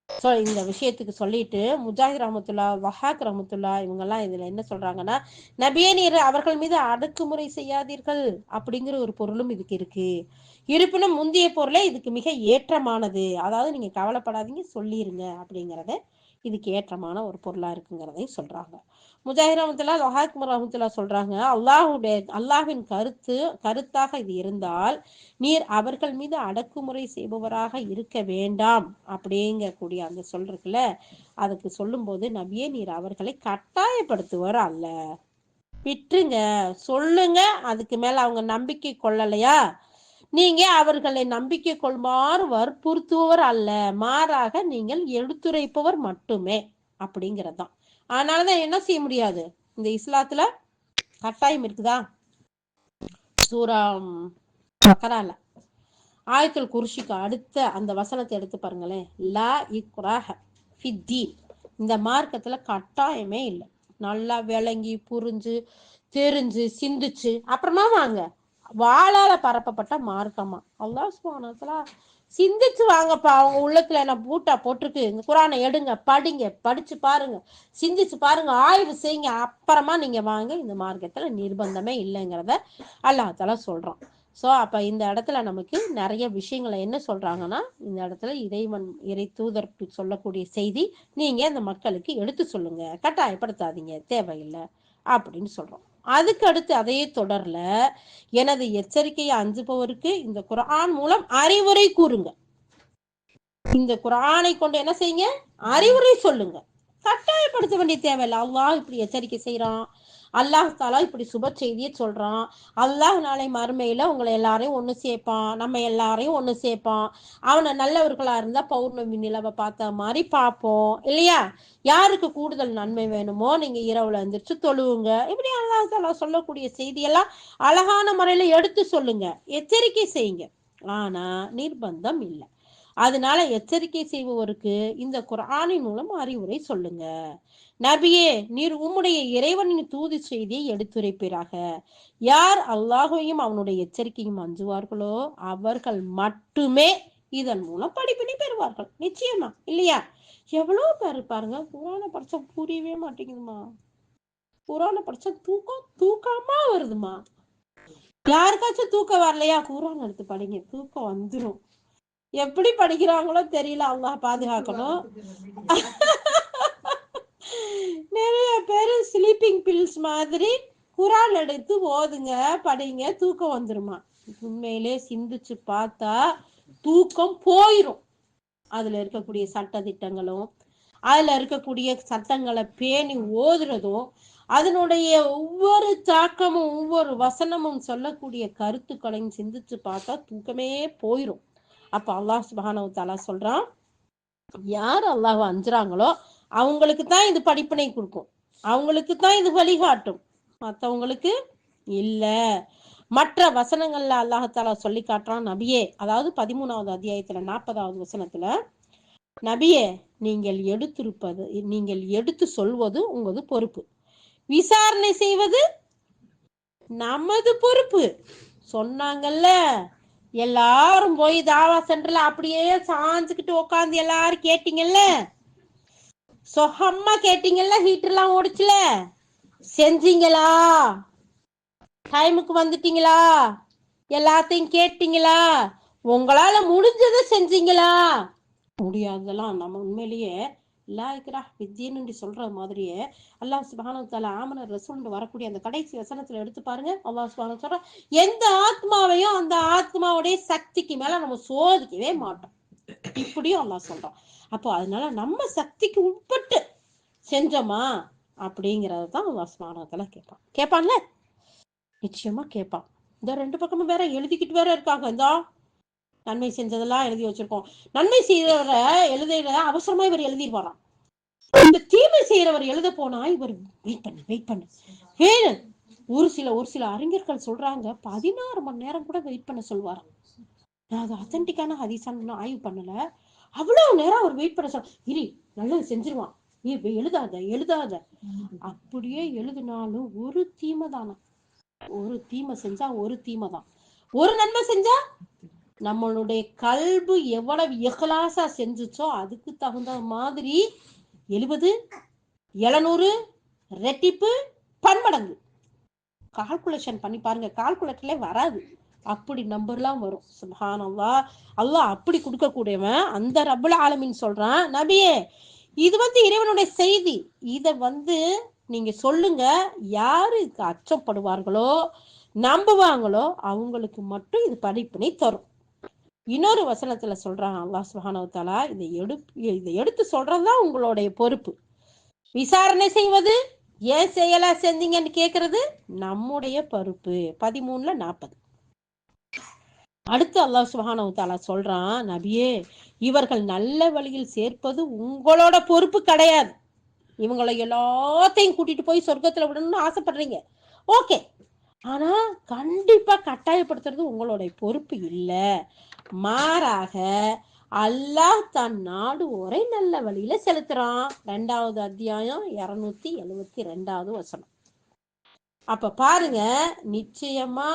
ஸோ இந்த விஷயத்துக்கு சொல்லிட்டு முஜாஹித் ரஹமத்துல்லா, வஹாக் ரஹமத்துல்லா இவங்கெல்லாம் இதுல என்ன சொல்றாங்கன்னா, நபியே, நீர் அவர்கள் மீது அடக்குமுறை செய்யாதீர்கள் அப்படிங்கிற ஒரு பொருளும் இதுக்கு இருக்கு. இருப்பினும் முந்தைய பொருளே இதுக்கு மிக ஏற்றமானது. அதாவது நீங்க கவலைப்படாதீங்க, சொல்லிருங்க அப்படிங்கிறத இதுக்கு ஏற்றமான ஒரு பொருளா இருக்குங்கிறதையும் சொல்றாங்க. முஜாஹித் ரஹமத்துல்லா, வஹாக் ரஹமத்துல்லா சொல்றாங்க, அல்லாஹ்வின் கருத்தாக இது இருந்தால் நீர் அவர்கள் மீது அடக்குமுறை செய்பவராக இருக்க வேண்டாம் அப்படிங்கக்கூடிய அந்த சொல்றதுல அதுக்கு சொல்லும் போது, நபியே, நீர் அவர்களை கட்டாயப்படுத்துவர் அல்ல, விட்டுருங்க, சொல்லுங்க. அதுக்கு மேல அவங்க நம்பிக்கை கொள்ளலையா, நீங்க அவர்களை நம்பிக்கை கொள்மாறு வற்புறுத்துபவர் அல்ல, மாறாக நீங்கள் எடுத்துரைப்பவர் மட்டுமே அப்படிங்கறதுதான். அதனாலதான் என்ன செய்ய முடியாது, இந்த இஸ்லாத்துல கட்டாயம் இருக்குதா. சூரா பக்ரால ஆயத்துல் குர்ஷிக்கு அடுத்த அந்த வசனத்தை எடுத்து பாருங்களேன். லா இக்ராஹ ஃபித்தீன், இந்த மார்க்கத்துல கட்டாயமே இல்லை. நல்லா விளங்கி புரிஞ்சு தெரிஞ்சு சிந்திச்சு அப்புறமா வாங்க. வாளால பரப்பப்பட்ட மார்க்கமா. அல்லாஹ் சுப்ஹானஹு வ தஆலா சிந்திச்சு வாங்கப்பா. அவங்க உள்ளத்துல என்ன பூட்டா போட்டிருக்கு, இந்த குரானை எடுங்க, படிங்க, படிச்சு பாருங்க, சிந்திச்சு பாருங்க, ஆய்வு செய்யுங்க, அப்புறமா நீங்க வாங்க. இந்த மார்க்கத்துல நிர்பந்தமே இல்லைங்கிறத அல்லாஹ் தஆலா சொல்றான். ஸோ அப்ப இந்த இடத்துல நமக்கு நிறைய விஷயங்களை என்ன சொல்றாங்கன்னா, இந்த இடத்துல இறை தூதருக்கு சொல்லக்கூடிய செய்தி, நீங்க இந்த மக்களுக்கு எடுத்து சொல்லுங்க, கட்டாயப்படுத்தாதீங்க, தேவையில்லை அப்படின்னு சொல்றோம். அதுக்கு அடுத்து அதே தொடர்ல, எனது எச்சரிக்கையை அஞ்சுபவருக்கு இந்த குர்ஆன் மூலம் அறிவுரை கூறுங்க. இந்த குர்ஆனை கொண்டு என்ன செய்யுங்க, அறிவுரை சொல்லுங்க, கட்டாயப்படுத்த வேண்டிய தேவையில்லை. அல்லாஹ் இப்படி எச்சரிக்கை செய்யறான், அல்லாஹ் தாலா இப்படி சுப செய்தியை சொல்றான், அல்லாஹ் நாளை மறுமையில உங்களை எல்லாரையும் ஒண்ணு சேர்ப்பான், நம்ம எல்லாரையும் ஒண்ணு சேர்ப்பான், அவனை நல்லவர்களா இருந்தா பௌர்ணமி நிலவை பார்த்த மாதிரி பார்ப்போம் இல்லையா, யாருக்கு கூடுதல் நன்மை வேணுமோ நீங்க இரவுல எந்திரிச்சு தொழுவுங்க, இப்படி அல்லாஹ் தாலா சொல்லக்கூடிய செய்தியெல்லாம் அழகான முறையில எடுத்து சொல்லுங்க, எச்சரிக்கை செய்யுங்க. ஆனா நிர்பந்தம் இல்லை. அதனால எச்சரிக்கை செய்பவருக்கு இந்த குர்ஆனின் மூலம் அறிவுரை சொல்லுங்க. நபியே, நீர் உம்முடைய இறைவனின் தூது செய்தியை எடுத்துரைப்பீராக. யார் அல்லாஹையும் அவனுடைய எச்சரிக்கையும் அஞ்சுவார்களோ அவர்கள் மட்டுமே இதன் மூலம் படிப்பினை பெறுவார்கள். நிச்சயமா இல்லையா. எவ்வளவு பேர் பாருங்க, குர்ஆனை படிச்சா புரியவே மாட்டேங்குதுமா, குர்ஆனை படிச்சா தூக்கமா வருதுமா. யாருக்காச்சும் தூக்கம் வரலையா, குர்ஆன் எடுத்து படிங்க, தூக்கம் வந்துடும். எப்படி படிக்கிறாங்களோ தெரியல, அல்லாஹ் பாதுகாக்கணும். நிறைய பேரு ஸ்லீப்பிங் பில்ஸ் மாதிரி குர்ஆன் எடுத்து ஓதுங்க, படிங்க, தூக்கம் வந்துருமா. உண்மையிலே சிந்திச்சு பார்த்தா தூக்கம் போயிரும். அதுல இருக்கக்கூடிய சட்ட திட்டங்களும் அதுல இருக்கக்கூடிய சட்டங்களை பேணி ஓதுறதும் அதனுடைய ஒவ்வொரு தாக்கமும் ஒவ்வொரு வசனமும் சொல்லக்கூடிய கருத்துக்களையும் சிந்திச்சு பார்த்தா தூக்கமே போயிரும். அப்ப அல்லாஹ் சுப்ஹானஹு வ தஆலா சொல்றான், யார் அல்லாஹ்வை அஞ்சுறாங்களோ அவங்களுக்கு தான் இது படிப்பினை கொடுக்கும், அவங்களுக்கு தான் இது வழிகாட்டும், மற்றவங்களுக்கு இல்ல. மற்ற வசனங்கள்ல அல்லாஹ் தஆலா சொல்லி காட்டுறான், நபியே, அதாவது 13வது அத்தியாயத்துல 40வது வசனத்துல, நபியே, நீங்கள் எடுத்து சொல்வது உங்களது பொறுப்பு, விசாரணை செய்வது நமது பொறுப்பு. சொன்னாங்கல்ல, எல்லாரும் போய் தாவா சென்டர்ல அப்படியே சாஞ்சுக்கிட்டு உட்காந்து எல்லாரும் கேட்டீங்கல்ல, சொகமா கேட்டீங்கல்ல, ஹீட்டர்லாம் ஓடிச்சுல, செஞ்சீங்களா? டைமுக்கு வந்துட்டீங்களா? எல்லாத்தையும் கேட்டீங்களா? உங்களால முடிஞ்சதை செஞ்சீங்களா? முடியாதெல்லாம் நம்ம உண்மையிலேயே வித்தியன்னு சொல்ற மாதிரியே அல்லாஹ் சுப்ஹானஹு வ தஆலா ஆமன ரசூல்னு வரக்கூடிய அந்த கடைசி வசனத்துல எடுத்து பாருங்க. அல்லாஹ் சுப்ஹானஹு சொல்ற, எந்த ஆத்மாவையும் அந்த ஆத்மாவுடைய சக்திக்கு மேல நம்ம சோதிக்கவே மாட்டோம், இப்படியும் அல்லாஹ் சொல்றான். அப்போ அதனால நம்ம சக்திக்கு உட்பட்டு செஞ்சோமா அப்படிங்கறதான் அல்லாஹ் சுப்ஹானஹு வ தஆலா கேட்பான்ல, நிச்சயமா கேட்பான். இந்த ரெண்டு பக்கமும் வேற எழுதிக்கிட்டு வேற இருக்காங்க. இந்த நன்மை செஞ்சதெல்லாம் எழுதி வச்சிருக்கோம். நன்மை செய்யறவரை எழுத அவசரமா இவர் எழுதிடுவாராம். இந்த தீமை செய்யறவர் எழுத போனா இவர் வெயிட் பண்ணு வேறு ஒரு சில அறிஞர்கள் சொல்றாங்க 16 மணி நேரம் கூட வெயிட் பண்ண சொல்வாராம். நான் அது அத்தன்டிக்கான ஹதீஸான்னு ஆய்வு பண்ணல. அவ்வளவு நேரம் அவர் வெயிட் பண்ண சொல்ல, இரு நல்லது செஞ்சிருவான், எழுதாத அப்படியே எழுதினாலும் ஒரு தீமை தானா, ஒரு தீமை செஞ்சா ஒரு தீமை தான், ஒரு நன்மை செஞ்சா நம்மளுடைய கல்பு எவ்வளவு இஹ்லாஸா செஞ்சுச்சோ அதுக்கு தகுந்த மாதிரி 70 700 ரெட்டிப்பு பன்மடங்கு கால்குலேஷன் பண்ணி பாருங்க. கால்குலேட்டர்ல வராது, அப்படி நம்பர்லாம் வரும். சுப்ஹானல்லாஹ், அல்லாஹ் அப்படி கொடுக்கக்கூடியவன். அந்த ரப்புல் ஆலமீன் சொல்றான், நபியே இது இறைவனுடைய செய்தி, இத நீங்க சொல்லுங்க, யாரு அச்சப்படுவார்களோ நம்புவாங்களோ அவங்களுக்கு மட்டும் இது படிப்பினை தரும். இன்னொரு வசனத்துல சொல்றாங்க அல்லாஹ் சுப்ஹானஹு வ தஆலா, இதை எடுத்து சொல்றதுதான் உங்களுடைய பொறுப்பு. விசாரணை செய்வது, ஏன் செய்யல செஞ்சீங்கன்னு கேக்குறது நம்முடைய பொறுப்பு. 13:40. அடுத்து அல்லாஹ் சுப்ஹானஹு வ தஆலா சொல்றான், நபியே இவர்கள் நல்ல வழியில் சேர்ப்பது உங்களோட பொறுப்பு கிடையாது. இவங்களை எல்லாத்தையும் கூட்டிட்டு போய் சொர்க்கத்துல விடணும்னு ஆசைப்படுறீங்க, ஓகே, ஆனா கண்டிப்பா கட்டாயப்படுத்துறது உங்களுடைய பொறுப்பு இல்ல. மாறாக அல்லாஹ் தன் நாடு ஒரே நல்ல வழியில செலுத்துறான். 2வது அத்தியாயம் 272வது வசனம். அப்ப பாருங்க, நிச்சயமா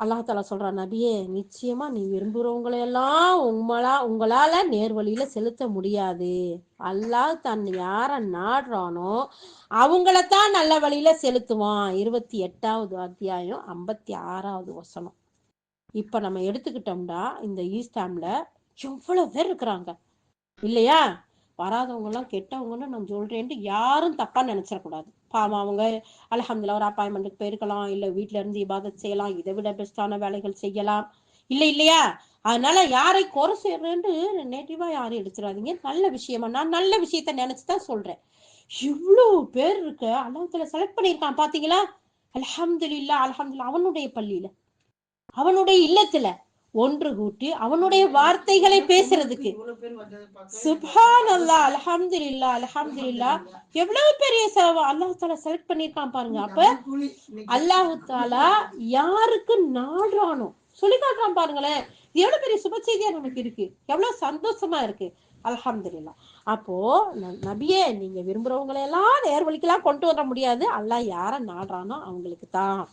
அல்லாஹ் தஆலா சொல்றான், நபியே நிச்சயமா நீ விரும்புறவங்களை எல்லாம் உங்களால நேர்வழியில செலுத்த முடியாது. அல்லாஹ் தன் யார நாடுறானோ அவங்களத்தான் நல்ல வழியில செலுத்துவான். 28வது அத்தியாயம் 56வது வசனம். இப்ப நம்ம எடுத்துக்கிட்டோம்னா இந்த ஈஸ்டாம்ல எவ்வளவு பேர் இருக்கிறாங்க இல்லையா? வராதவங்க எல்லாம் கெட்டவங்கன்னு நான் சொல்றேன்ட்டு யாரும் தப்பா நினைச்சிடக்கூடாது. பாவம், அவங்க அல்ஹம்துலில்லாஹ் ஒரு அப்பாயின்மெண்ட்டுக்கு போயிருக்கலாம், இல்ல வீட்டுல இருந்து இபாதத் செய்யலாம், இதை விட பெஸ்டான வேலைகள் செய்யலாம், இல்லையா? அதனால யாரை குறை செய்யறேன்னு நேட்டிவா யாரும் எடுத்துடாதீங்க. நல்ல விஷயமா நான் நல்ல விஷயத்த நினைச்சுதான் சொல்றேன். இவ்வளவு பேர் இருக்க அல்லாஹ் செலக்ட் பண்ணிருக்கான் பாத்தீங்களா? அல்ஹம்துலில்லாஹ் அவனுடைய பள்ளியில, அவனுடைய இல்லத்துல ஒன்று கூட்டி அவனுடைய வார்த்தைகளை பேசுறதுக்கு. சுப்ஹானல்லாஹ், அல்ஹம்துலில்லாஹ் எவ்வளவு பெரிய அல்லாஹ் தஆலா செலக்ட் பண்ணிருக்கான் பாருங்க. அப்ப அல்லாஹ் தஆலா யாருக்கு நாடுறானோ சொல்லி காட்டுறான் பாருங்களேன். எவ்வளவு பெரிய சுப செய்தியா நமக்கு இருக்கு, எவ்வளவு சந்தோஷமா இருக்கு. அல்ஹம்துலில்லாஹ். அப்போ நபியே நீங்க விரும்புறவங்களை எல்லாம் நேர்வழிக்கெல்லாம் கொண்டு வர முடியாது, அல்லாஹ் யார நாடுறானோ அவங்களுக்கு தான்.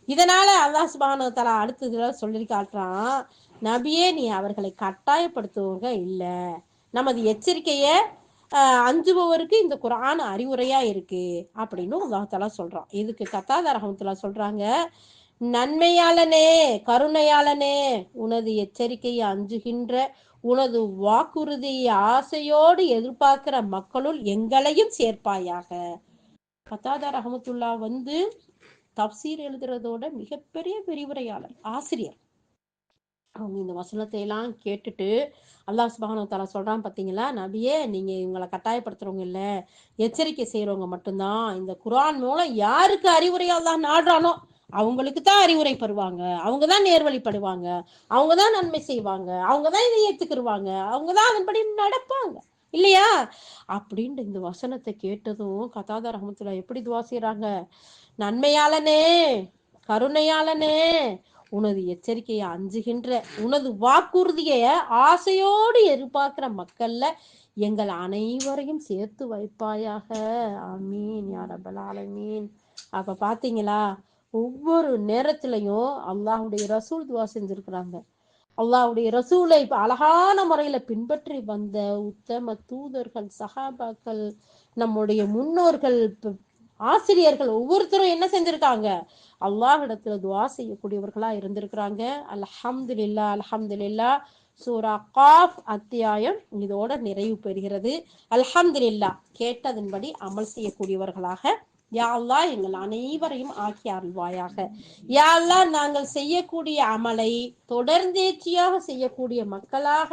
இதனால அல்லாஹ் சுப்ஹானஹு வ தஆலா அடுத்ததுல சொல்லி காட்டுறான், நபியே நீ அவர்களை கட்டாயப்படுத்துவங்க இல்ல. நமது எச்சரிக்கைய அஞ்சுபவருக்கு இந்த குர்ஆன் அறிவுரையா இருக்கு அப்படின்னு அல்லாஹ் தஆலா சொல்றான். இதுக்கு கத்தாதா ரஹ்மத்துல்லாஹ் சொல்றாங்க, நன்மையாளனே கருணையாளனே உனது எச்சரிக்கையை அஞ்சுகின்ற உனது வாக்குறுதியை ஆசையோடு எதிர்பார்க்கிற மக்களுள் எங்களையும் சேர்ப்பாயாக. கத்தாதா ரஹ்மத்துல்லாஹ் தப்சீர் எழுதுறதோட மிகப்பெரிய விரிவுரையாளர், ஆசிரியர். அவங்க இந்த வசனத்தை எல்லாம் கேட்டுட்டு அல்லாஹ் சுப்ஹானஹு வ தஆலா சொல்றான் பாத்தீங்களா, நபியே நீங்க இவங்களை கட்டாயப்படுத்துறவங்க இல்ல, எச்சரிக்கை செய்யறவங்க மட்டும்தான். இந்த குர்ஆன் மூலம் யாருக்கு அறிவுரையா அல்லாஹ் நாடுறானோ அவங்களுக்கு தான் அறிவுரை பெறுவாங்க, அவங்கதான் நேர்வழிப்படுவாங்க, அவங்கதான் நன்மை செய்வாங்க, அவங்கதான் இதை ஏத்துக்கிடுவாங்க, அவங்கதான் அதன்படி நடப்பாங்க, இல்லையா? அப்படின்ட்டு இந்த வசனத்தை கேட்டதும் கத்தாதா ரஹ்மத்துல்லாஹ் எப்படி துவா செய்றாங்க, நன்மையாளனே கருணையாளனே உனது எச்சரிக்கையை அஞ்சுகின்ற உனது வாக்குறுதிய ஆசையோடு எதிர்பார்க்கிற மக்கள்ல எங்கள் அனைவரையும் சேர்த்து வைப்பாயாக. ஆமீன் யா ரப்பல் ஆலமீன். அப்ப பாத்தீங்களா, ஒவ்வொரு நேரத்திலையும் அல்லாஹ்வுடைய ரசூல் துவா செஞ்சிருக்கிறாங்க. அல்லாஹ்வுடைய ரசூலை இப்ப அழகான முறையில பின்பற்றி வந்த உத்தம தூதர்கள், சஹாபாக்கள், நம்முடைய முன்னோர்கள், ஆசிரியர்கள் ஒவ்வொருத்தரும் என்ன செஞ்சிருக்காங்க, அல்லாஹ்விடத்துல துவா செய்யக்கூடியவர்களா இருந்திருக்கிறாங்க. அல்ஹம்துலில்லாஹ், அல்ஹம்துலில்லாஹ். சூரா காஃப் அத்தியாயம் இதோட நிறைவு பெறுகிறது. அல்ஹம்துலில்லாஹ். கேட்டதன்படி அமல் செய்யக்கூடியவர்களாக யா அல்லாஹ் எங்கள் அனைவரையும் ஆக்கி அருள்வாயாக. யா அல்லாஹ் நாங்கள் செய்யக்கூடிய அமலை தொடர்ந்தேர்ச்சியாக செய்யக்கூடிய மக்களாக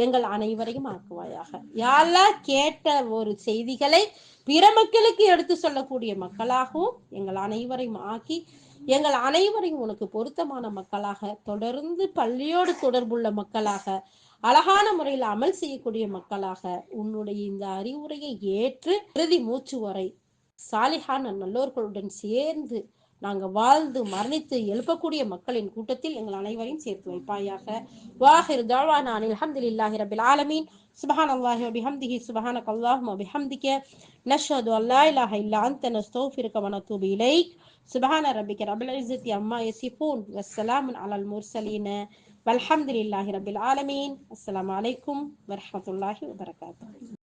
எங்கள் அனைவரையும் ஆக்குவாயாக. யா அல்லாஹ் கேட்ட ஒரு செய்திகளை பிற மக்களுக்கு எடுத்து சொல்லக்கூடிய மக்களாகவும் எங்கள் அனைவரையும் ஆக்கி எங்கள் அனைவரையும் உனக்கு பொருத்தமான மக்களாக, தொடர்ந்து பள்ளியோடு தொடர்புள்ள மக்களாக, அழகான முறையில் அமல் செய்யக்கூடிய மக்களாக, உன்னுடைய இந்த அறிவுரையை ஏற்று இறுதி மூச்சு வரை சாலிஹான நல்லோர்களுடன் சேர்ந்து நாங்க வாழ்ந்து மரணித்து எழுப்பக்கூடிய மக்களின் கூட்டத்தில் எங்கள் அனைவரையும் சேர்த்து வைப்பாயாக. வாஹிர் தஅவானா அல்ஹம்துலில்லாஹி ரப்பில் ஆலமீன். சுப்ஹானல்லாஹி வ பிஹம்திஹி சுப்ஹானக அல்லாஹும்ம வ பிஹம்திக நஷ்ஹது அன் லா இலாஹ இல்லா அன்த நஸ்தக்ஃபிருக வ நத்தூபு இலைக். சுப்ஹான ரப்பிக ரப்பில் இஸ்ஸத்தி அம்மா யசிஃபூன் வஸ்ஸலாமுன் அலல் முர்ஸலீன் வல்ஹம்துலில்லாஹி ரப்பில் ஆலமீன். அஸ்ஸலாமு அலைக்கும் வரஹ்மத்துல்லாஹி வ பரகாத்துஹு.